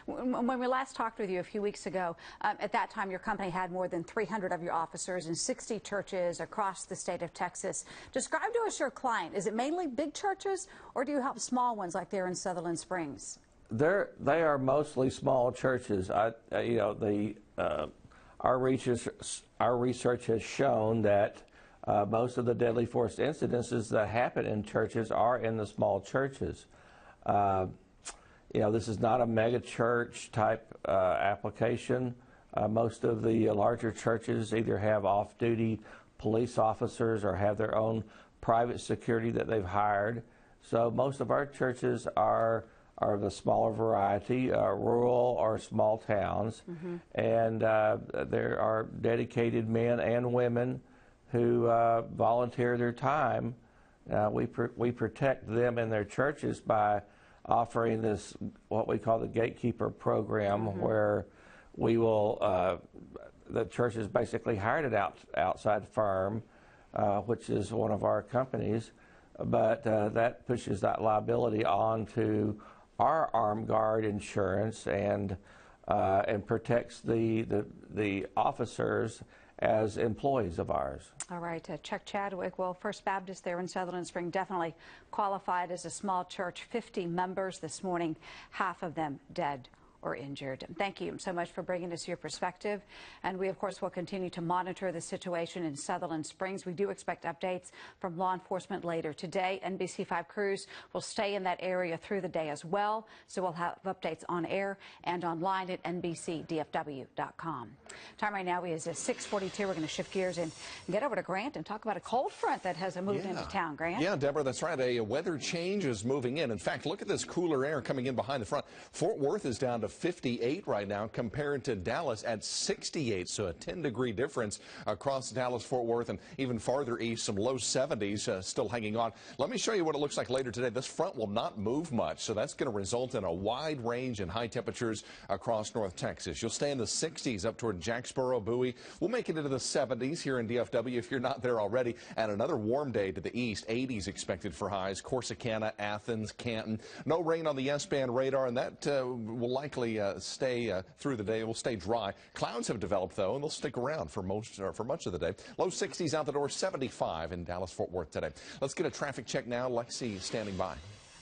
When we last talked with you a few weeks ago, at that time your company had more than 300 of your officers in 60 churches across the state of Texas. Describe to us your client. Is it mainly big churches, or do you help small ones like there in Sutherland Springs? They are mostly small churches. Our research has shown that most of the deadly force incidences that happen in churches are in the small churches. This is not a mega church type application. Most of the larger churches either have off-duty police officers or have their own private security that they've hired. So most of our churches are the smaller variety, rural or small towns, and there are dedicated men and women who volunteer their time. We protect them in their churches by offering this, what we call the gatekeeper program, where we will, the church has basically hired an outside firm, which is one of our companies, but that pushes that liability on to our armed guard insurance and protects the officers as employees of ours. All right, Chuck Chadwick, well, First Baptist there in Sutherland Springs definitely qualified as a small church. 50 members this morning, half of them dead or injured. Thank you so much for bringing us your perspective. And we, of course, will continue to monitor the situation in Sutherland Springs. We do expect updates from law enforcement later today. NBC5 crews will stay in that area through the day as well. So we'll have updates on air and online at NBCDFW.com. Time right now is 6:42. We're going to shift gears and get over to Grant and talk about a cold front that has moved into town. Grant? Yeah, Deborah, that's right. A weather change is moving in. In fact, look at this cooler air coming in behind the front. Fort Worth is down to 58 right now compared to Dallas at 68, so a 10-degree difference across Dallas-Fort Worth, and even farther east, some low 70s still hanging on. Let me show you what it looks like later today. This front will not move much, so that's going to result in a wide range in high temperatures across North Texas. You'll stay in the 60s up toward Jacksboro, Bowie. We'll make it into the 70s here in DFW if you're not there already, and another warm day to the east. 80s expected for highs. Corsicana, Athens, Canton. No rain on the S-band radar, and that will likely stay through the day. It will stay dry. Clouds have developed, though, and they'll stick around for much of the day. Low 60s out the door, 75 in Dallas-Fort Worth today. Let's get a traffic check now. Lexi standing by.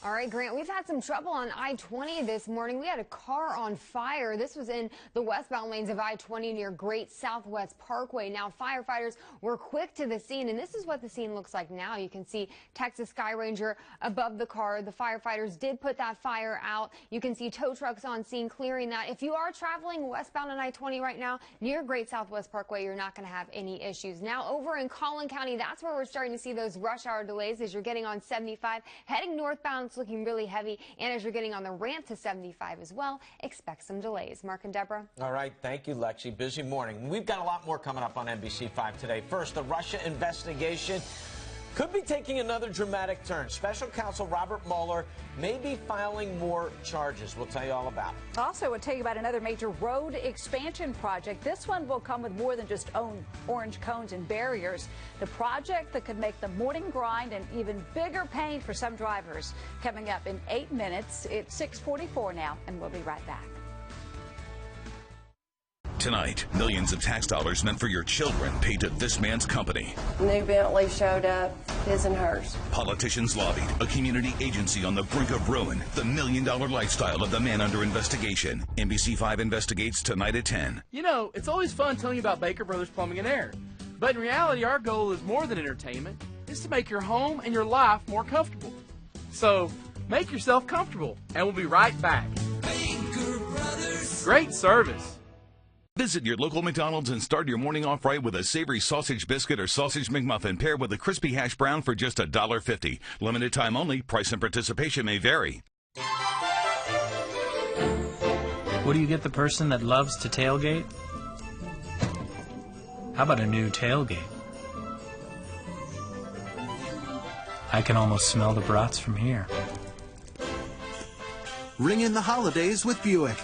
All right, Grant, we've had some trouble on I-20 this morning. We had a car on fire. This was in the westbound lanes of I-20 near Great Southwest Parkway. Now, firefighters were quick to the scene, and this is what the scene looks like now. You can see Texas Sky Ranger above the car. The firefighters did put that fire out. You can see tow trucks on scene clearing that. If you are traveling westbound on I-20 right now near Great Southwest Parkway, you're not going to have any issues. Now, over in Collin County, that's where we're starting to see those rush hour delays as you're getting on 75, heading northbound. It's looking really heavy, and as you're getting on the ramp to 75 as well, expect some delays. Mark and Deborah. All right, thank you, Lexi. Busy morning. We've got a lot more coming up on NBC5 today. First, the Russia investigation could be taking another dramatic turn. Special counsel Robert Mueller may be filing more charges. We'll tell you all about it. Also, we'll tell you about another major road expansion project. This one will come with more than just orange cones and barriers. The project that could make the morning grind an even bigger pain for some drivers. Coming up in 8 minutes. It's 6:44 now, and we'll be right back. Tonight, millions of tax dollars meant for your children paid to this man's company. New Bentley showed up, his and hers. Politicians lobbied, a community agency on the brink of ruin. The $1 million lifestyle of the man under investigation. NBC5 investigates tonight at 10. You know, it's always fun telling you about Baker Brothers Plumbing and Air. But in reality, our goal is more than entertainment. It's to make your home and your life more comfortable. So, make yourself comfortable, and we'll be right back. Baker Brothers. Great service. Visit your local McDonald's and start your morning off right with a savory sausage biscuit or sausage McMuffin paired with a crispy hash brown for just $1.50. Limited time only. Price and participation may vary. What do you get the person that loves to tailgate? How about a new tailgate? I can almost smell the brats from here. Ring in the holidays with Buick.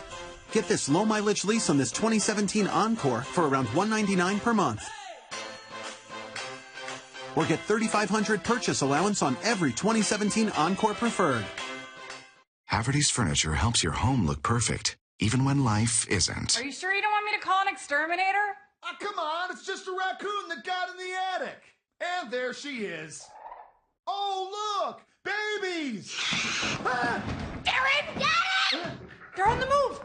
Get this low-mileage lease on this 2017 Encore for around $199 per month. Or get $3,500 purchase allowance on every 2017 Encore Preferred. Haverty's Furniture helps your home look perfect, even when life isn't. Are you sure you don't want me to call an exterminator? Oh, come on, it's just a raccoon that got in the attic. And there she is. Oh, look, babies! Ah! Darren, get it! They're on the move.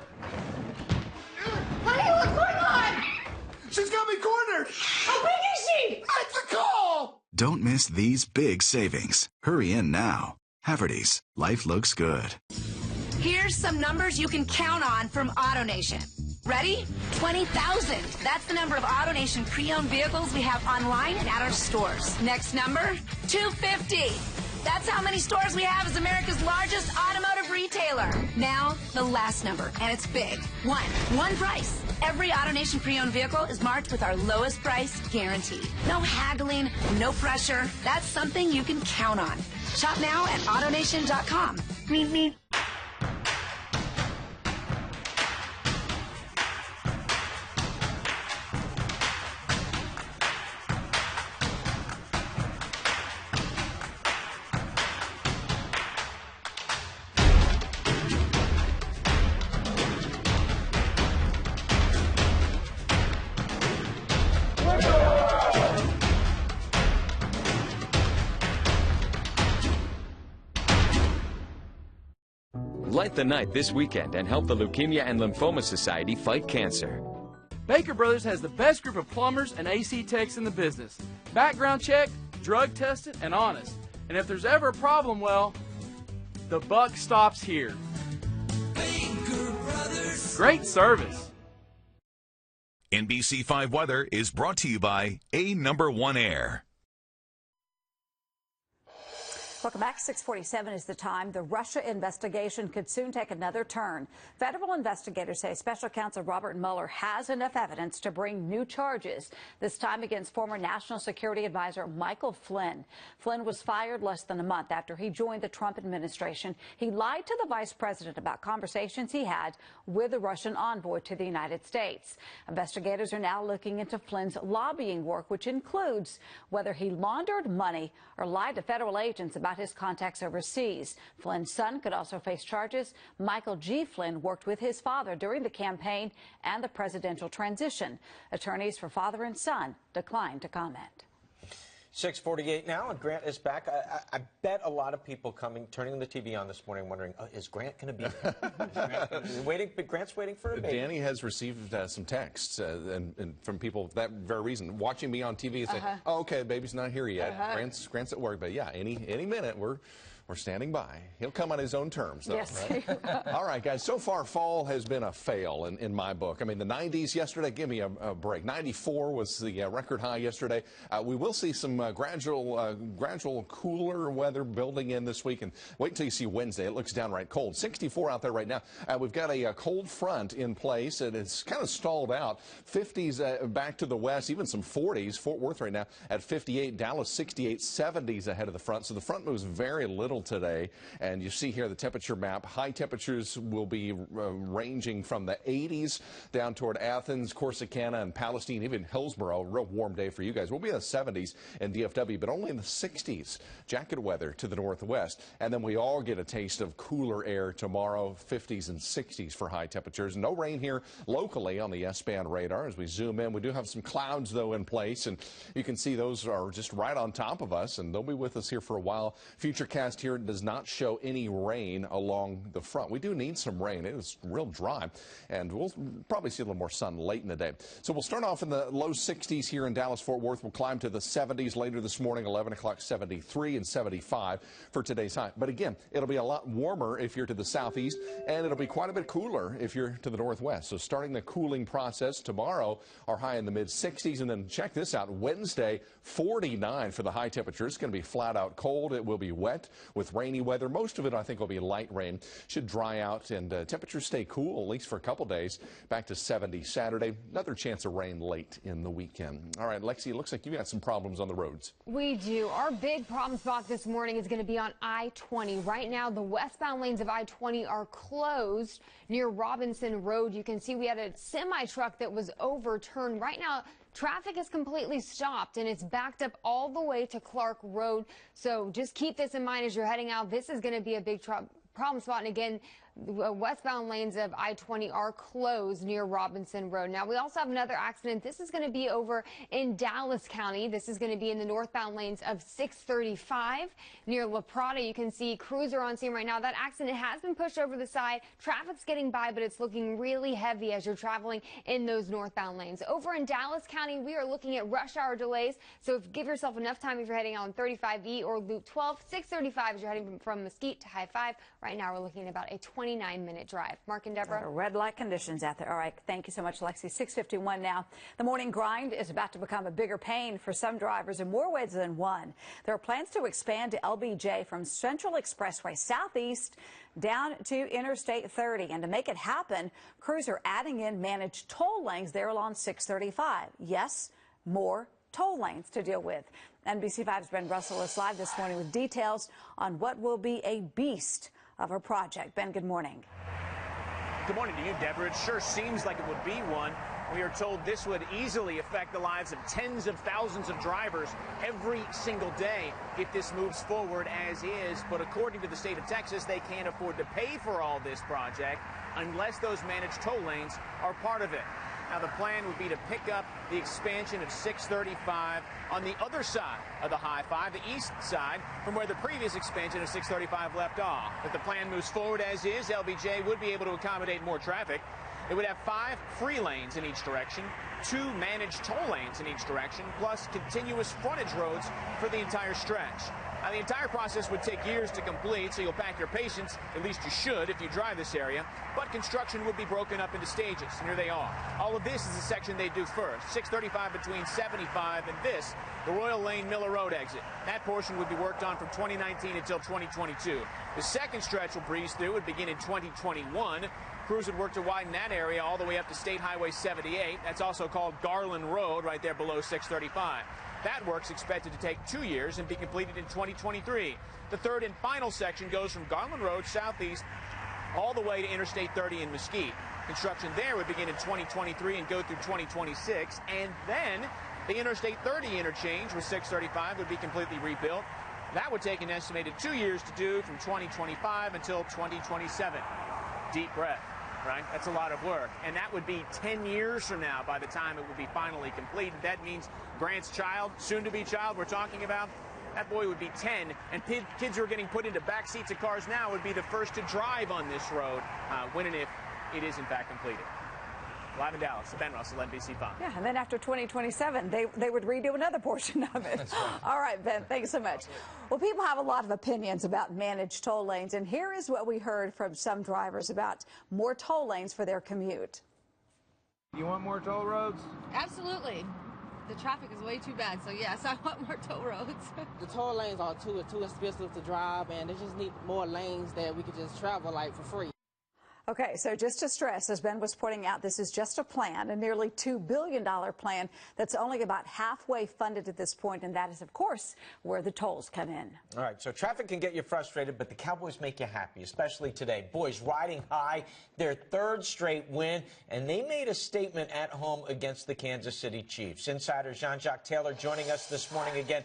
Honey, what's going on? She's got me cornered. How big is she? It's a call. Don't miss these big savings. Hurry in now. Haverty's. Life looks good. Here's some numbers you can count on from AutoNation. Ready? 20,000. That's the number of AutoNation pre-owned vehicles we have online and at our stores. Next number, 250. That's how many stores we have as America's largest automotive retailer. Now, the last number, and it's big. One price. Every AutoNation pre-owned vehicle is marked with our lowest price guarantee. No haggling, no pressure. That's something you can count on. Shop now at AutoNation.com. Meet me. Light the night this weekend and help the Leukemia and Lymphoma Society fight cancer. Baker Brothers has the best group of plumbers and AC techs in the business. Background checked, drug tested, and honest. And if there's ever a problem, well, the buck stops here. Baker Brothers. Great service. NBC5 weather is brought to you by A#1 Air. Welcome back. 6:47 is the time. The Russia investigation could soon take another turn. Federal investigators say Special Counsel Robert Mueller has enough evidence to bring new charges, this time against former National Security Advisor Michael Flynn. Flynn was fired less than a month after he joined the Trump administration. He lied to the vice president about conversations he had with the Russian envoy to the United States. Investigators are now looking into Flynn's lobbying work, which includes whether he laundered money or lied to federal agents about his contacts overseas. Flynn's son could also face charges. Michael G. Flynn worked with his father during the campaign and the presidential transition. Attorneys for father and son declined to comment. 6:48 now, and Grant is back. I bet a lot of people turning the TV on this morning wondering, is Grant going to be there? Grant's waiting for a baby. Danny has received some texts and from people for that very reason, watching me on TV and saying, oh, okay, the baby's not here yet. Grant's at work, but yeah, any minute we're standing by. He'll come on his own terms, though. Yes. Right? All right, guys, so far fall has been a fail in my book. I mean, the 90s yesterday, give me a break. 94 was the record high yesterday. We will see some gradual cooler weather building in this week, and wait until you see Wednesday. It looks downright cold. 64 out there right now. We've got a cold front in place, and it's kind of stalled out. 50s back to the west, even some 40s. Fort Worth right now at 58, Dallas 68, 70s ahead of the front. So the front moves very little today, and you see here the temperature map. High temperatures will be ranging from the 80s down toward Athens, Corsicana, and Palestine, even Hillsborough. Real warm day for you guys. We'll be in the 70s in DFW, but only in the 60s. Jacket weather to the northwest, and then we all get a taste of cooler air tomorrow. 50s and 60s for high temperatures. No rain here locally on the S-band radar as we zoom in. We do have some clouds though in place, and you can see those are just right on top of us, and they'll be with us here for a while. Futurecast here does not show any rain along the front. We do need some rain. It is real dry, and we'll probably see a little more sun late in the day. So we'll start off in the low 60s here in Dallas-Fort Worth. We'll climb to the 70s later this morning, 11 o'clock, 73 and 75 for today's high. But again, it'll be a lot warmer if you're to the southeast, and it'll be quite a bit cooler if you're to the northwest. So starting the cooling process tomorrow, our high in the mid-60s, and then check this out, Wednesday, 49 for the high temperature. It's going to be flat out cold. It will be wet with rainy weather. Most of it, I think, will be light rain. Should dry out, and temperatures stay cool, at least for a couple days. Back to 70 Saturday. Another chance of rain late in the weekend. All right, Lexi, it looks like you've got some problems on the roads. We do. Our big problem spot this morning is going to be on I-20. Right now, the westbound lanes of I-20 are closed near Robinson Road. You can see we had a semi-truck that was overturned. Right now, traffic is completely stopped, and it's backed up all the way to Clark Road. So just keep this in mind as you're heading out. This is going to be a big problem spot. And again, westbound lanes of I-20 are closed near Robinson Road. Now, we also have another accident. This is going to be over in Dallas County. This is going to be in the northbound lanes of 635 near La Prada. You can see crews are on scene right now. That accident has been pushed over the side. Traffic's getting by, but it's looking really heavy as you're traveling in those northbound lanes. Over in Dallas County, we are looking at rush hour delays. So give yourself enough time if you're heading on 35E or Loop 12. 635 as you're heading from Mesquite to High 5. Right now, we're looking at about a 29-minute drive. Mark and Deborah. Red light conditions out there. All right. Thank you so much, Lexi. 6:51 now. The morning grind is about to become a bigger pain for some drivers in more ways than one. There are plans to expand to LBJ from Central Expressway Southeast down to Interstate 30. And to make it happen, crews are adding in managed toll lanes there along 635. Yes, more toll lanes to deal with. NBC5's Ben Russell is live this morning with details on what will be a beast of a project. Ben, good morning. Good morning to you, Deborah. It sure seems like it would be one. We are told this would easily affect the lives of tens of thousands of drivers every single day if this moves forward as is. But according to the state of Texas, they can't afford to pay for all this project unless those managed toll lanes are part of it. Now, the plan would be to pick up the expansion of 635 on the other side of the High 5, the east side, from where the previous expansion of 635 left off. If the plan moves forward as is, LBJ would be able to accommodate more traffic. It would have 5 free lanes in each direction, 2 managed toll lanes in each direction, plus continuous frontage roads for the entire stretch. Now, the entire process would take years to complete, so you'll pack your patience, at least you should if you drive this area, but construction would be broken up into stages, and here they are. All of this is the section they do first, 635 between 75 and this, the Royal Lane Miller Road exit. That portion would be worked on from 2019 until 2022. The second stretch will breeze through would begin in 2021. Crews would work to widen that area all the way up to State Highway 78. That's also called Garland Road, right there below 635. That work's expected to take 2 years and be completed in 2023. The third and final section goes from Garland Road southeast all the way to Interstate 30 in Mesquite. Construction there would begin in 2023 and go through 2026. And then the Interstate 30 interchange with 635 would be completely rebuilt. That would take an estimated 2 years to do from 2025 until 2027. Deep breath. right? That's a lot of work. And that would be 10 years from now by the time it would be finally complete. That means Grant's child, soon-to-be child we're talking about, that boy would be 10, and kids who are getting put into back seats of cars now would be the first to drive on this road when and if it is in fact completed. Live in Dallas, Ben Russell, NBC5. Yeah, and then after 2027, they would redo another portion of it. That's right. All right, Ben, thanks so much. Well, people have a lot of opinions about managed toll lanes, and here is what we heard from some drivers about more toll lanes for their commute. You want more toll roads? Absolutely. The traffic is way too bad, so yes, I want more toll roads. The toll lanes are too expensive to drive, and they just need more lanes that we could just travel like for free. Okay, so just to stress, as Ben was pointing out, this is just a plan, a nearly $2 billion plan that's only about halfway funded at this point, and that is, of course, where the tolls come in. All right, so traffic can get you frustrated, but the Cowboys make you happy, especially today. Boys riding high, their third straight win, and they made a statement at home against the Kansas City Chiefs. Insider Jean-Jacques Taylor joining us this morning again.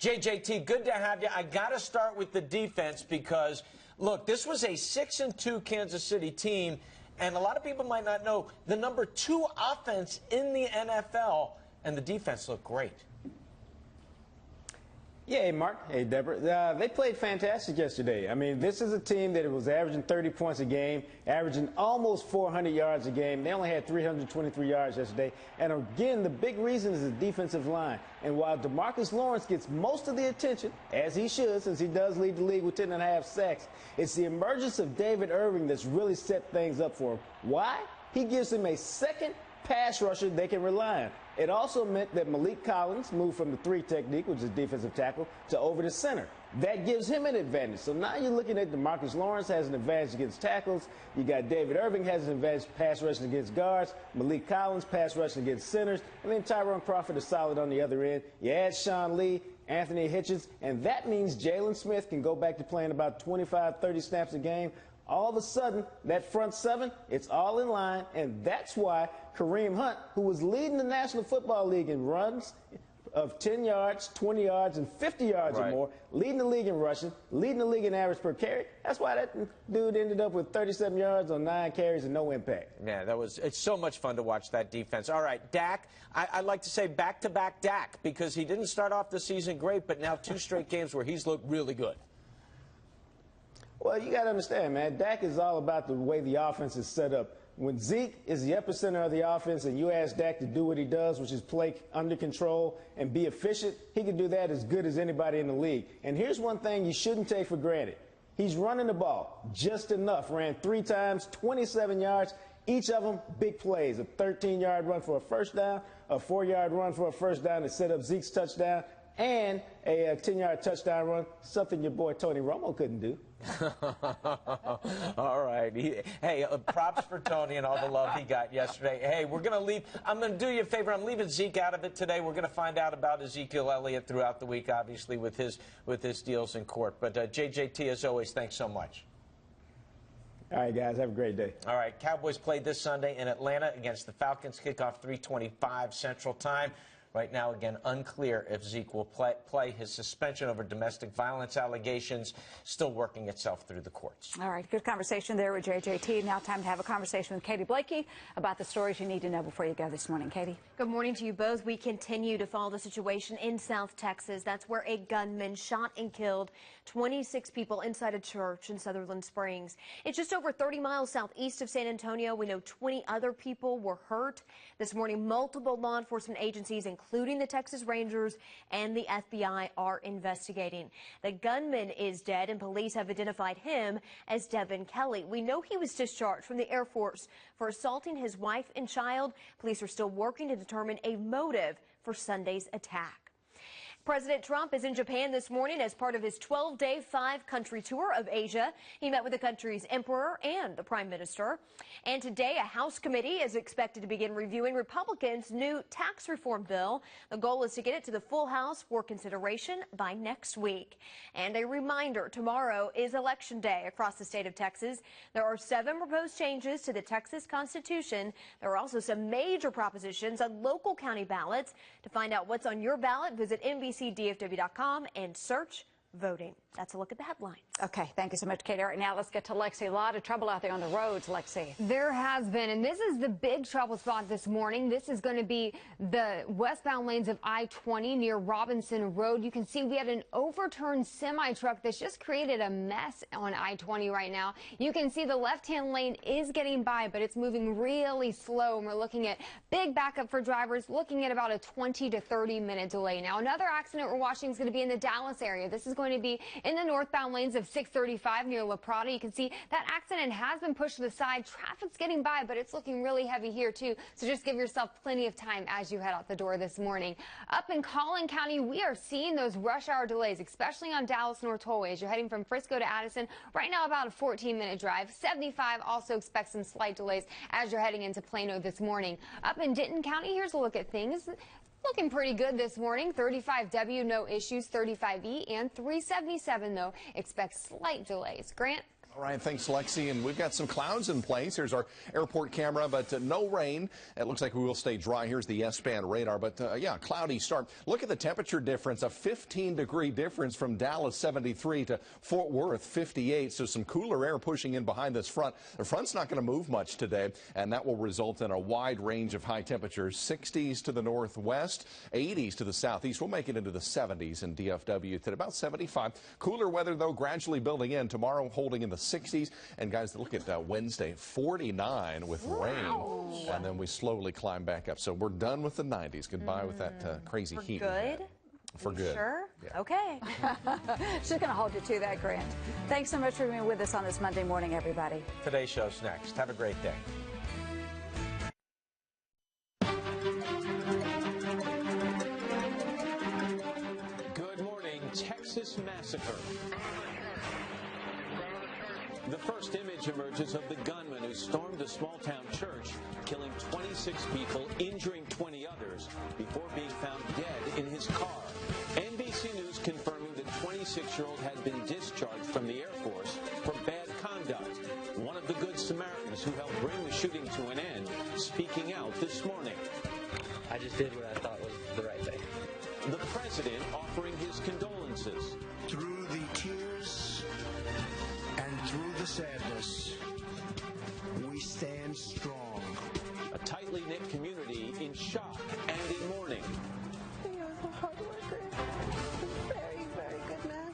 JJT, good to have you. I got to start with the defense because, look, this was a 6-2 Kansas City team, and a lot of people might not know the number 2 offense in the NFL, and the defense looked great. Yeah, hey, Mark. Hey, Deborah. They played fantastic yesterday. I mean, this is a team that was averaging 30 points a game, averaging almost 400 yards a game. They only had 323 yards yesterday. And again, the big reason is the defensive line. And while DeMarcus Lawrence gets most of the attention, as he should, since he does lead the league with 10.5 sacks, it's the emergence of David Irving that's really set things up for him. Why? He gives him a second pass rusher they can rely on. It also meant that Malik Collins moved from the 3 technique, which is defensive tackle, to over to center. That gives him an advantage. So now you're looking at DeMarcus Lawrence has an advantage against tackles. You got David Irving has an advantage pass rushing against guards. Malik Collins pass rushing against centers. And then Tyrone Crawford is solid on the other end. You add Sean Lee, Anthony Hitchens, and that means Jalen Smith can go back to playing about 25, 30 snaps a game. All of a sudden, that front 7, it's all in line, and that's why Kareem Hunt, who was leading the National Football League in runs of 10 yards, 20 yards, and 50 yards or more, leading the league in rushing, leading the league in average per carry. That's why that dude ended up with 37 yards on 9 carries and no impact. Yeah, it's so much fun to watch that defense. All right, Dak, I'd like to say back-to-back Dak, because he didn't start off the season great, but now 2 straight games where he's looked really good. Well, you got to understand, man, Dak is all about the way the offense is set up. When Zeke is the epicenter of the offense and you ask Dak to do what he does, which is play under control and be efficient, he can do that as good as anybody in the league. And here's one thing you shouldn't take for granted. He's running the ball just enough. Ran 3 times, 27 yards. Each of them big plays. A 13-yard run for a first down, a 4-yard run for a first down to set up Zeke's touchdown, and a 10-yard touchdown run, something your boy Tony Romo couldn't do. All right. Hey, props for Tony and all the love he got yesterday. Hey, we're going to leave. I'm going to do you a favor. I'm leaving Zeke out of it today. We're going to find out about Ezekiel Elliott throughout the week, obviously, with his deals in court. But JJT, as always, thanks so much. All right, guys. Have a great day. All right. Cowboys played this Sunday in Atlanta against the Falcons. Kickoff 3:25 Central Time. Right now, again, unclear if Zeke will play. His suspension over domestic violence allegations still working itself through the courts. All right, good conversation there with JJT. Now time to have a conversation with Katie Blakey about the stories you need to know before you go this morning. Katie. Good morning to you both. We continue to follow the situation in South Texas. That's where a gunman shot and killed 26 people inside a church in Sutherland Springs. It's just over 30 miles southeast of San Antonio. We know 20 other people were hurt. This morning, multiple law enforcement agencies, including the Texas Rangers and the FBI, are investigating. The gunman is dead, and police have identified him as Devin Kelly. We know he was discharged from the Air Force for assaulting his wife and child. Police are still working to determine a motive for Sunday's attack. President Trump is in Japan this morning as part of his 12-day 5-country tour of Asia. He met with the country's emperor and the prime minister. And today, a House committee is expected to begin reviewing Republicans' new tax reform bill. The goal is to get it to the full House for consideration by next week. And a reminder, tomorrow is Election Day across the state of Texas. There are 7 proposed changes to the Texas Constitution. There are also some major propositions on local county ballots. To find out what's on your ballot, visit NBCDFW.com and search voting. That's a look at the headlines. Okay, thank you so much, Katie. All right, now let's get to Lexi. A lot of trouble out there on the roads, Lexi. There has been, and this is the big trouble spot this morning. This is going to be the westbound lanes of I-20 near Robinson Road. You can see we had an overturned semi-truck that's just created a mess on I-20 right now. You can see the left-hand lane is getting by, but it's moving really slow, and we're looking at big backup for drivers, looking at about a 20 to 30-minute delay. Now, another accident we're watching is going to be in the Dallas area. This is going to be in the northbound lanes of 635 near La Prada. You can see that accident has been pushed to the side. Traffic's getting by, but it's looking really heavy here too. So just give yourself plenty of time as you head out the door this morning. Up in Collin County, we are seeing those rush hour delays, especially on Dallas North Tollway as you're heading from Frisco to Addison. Right now, about a 14-minute drive. 75 also expects some slight delays as you're heading into Plano this morning. Up in Denton County, here's a look at things. Looking pretty good this morning. 35W, no issues. 35E and 377, though, expect slight delays. Grant? All right, thanks, Lexi. And we've got some clouds in place. Here's our airport camera, but no rain. It looks like we will stay dry. Here's the S-band radar, but yeah, cloudy start. Look at the temperature difference, a 15-degree difference from Dallas 73 to Fort Worth 58. So some cooler air pushing in behind this front. The front's not going to move much today, and that will result in a wide range of high temperatures. 60s to the northwest, 80s to the southeast. We'll make it into the 70s in DFW to about 75. Cooler weather, though, gradually building in. Tomorrow holding in the 60s, and guys, look at Wednesday, 49 with rain, and then we slowly climb back up. So we're done with the 90s. Goodbye with that crazy heat. Good? For good. Sure? Yeah. Okay. She's going to hold you to that, Grant. Thanks so much for being with us on this Monday morning, everybody. Today's show's next. Have a great day. Good morning. Texas massacre. The first image emerges of the gunman who stormed a small-town church, killing 26 people, injuring 20 others, before being found dead in his car. NBC News confirming the 26-year-old had been discharged from the Air Force for bad conduct. One of the Good Samaritans who helped bring the shooting to an end, speaking out this morning. I just did what I thought was the right thing. The president offering his condolences. Through the tears and through the sadness, we stand strong. A tightly knit community in shock and in mourning. He was a hard worker. Very, very good man.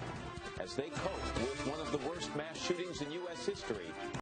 As they cope with one of the worst mass shootings in U.S. history.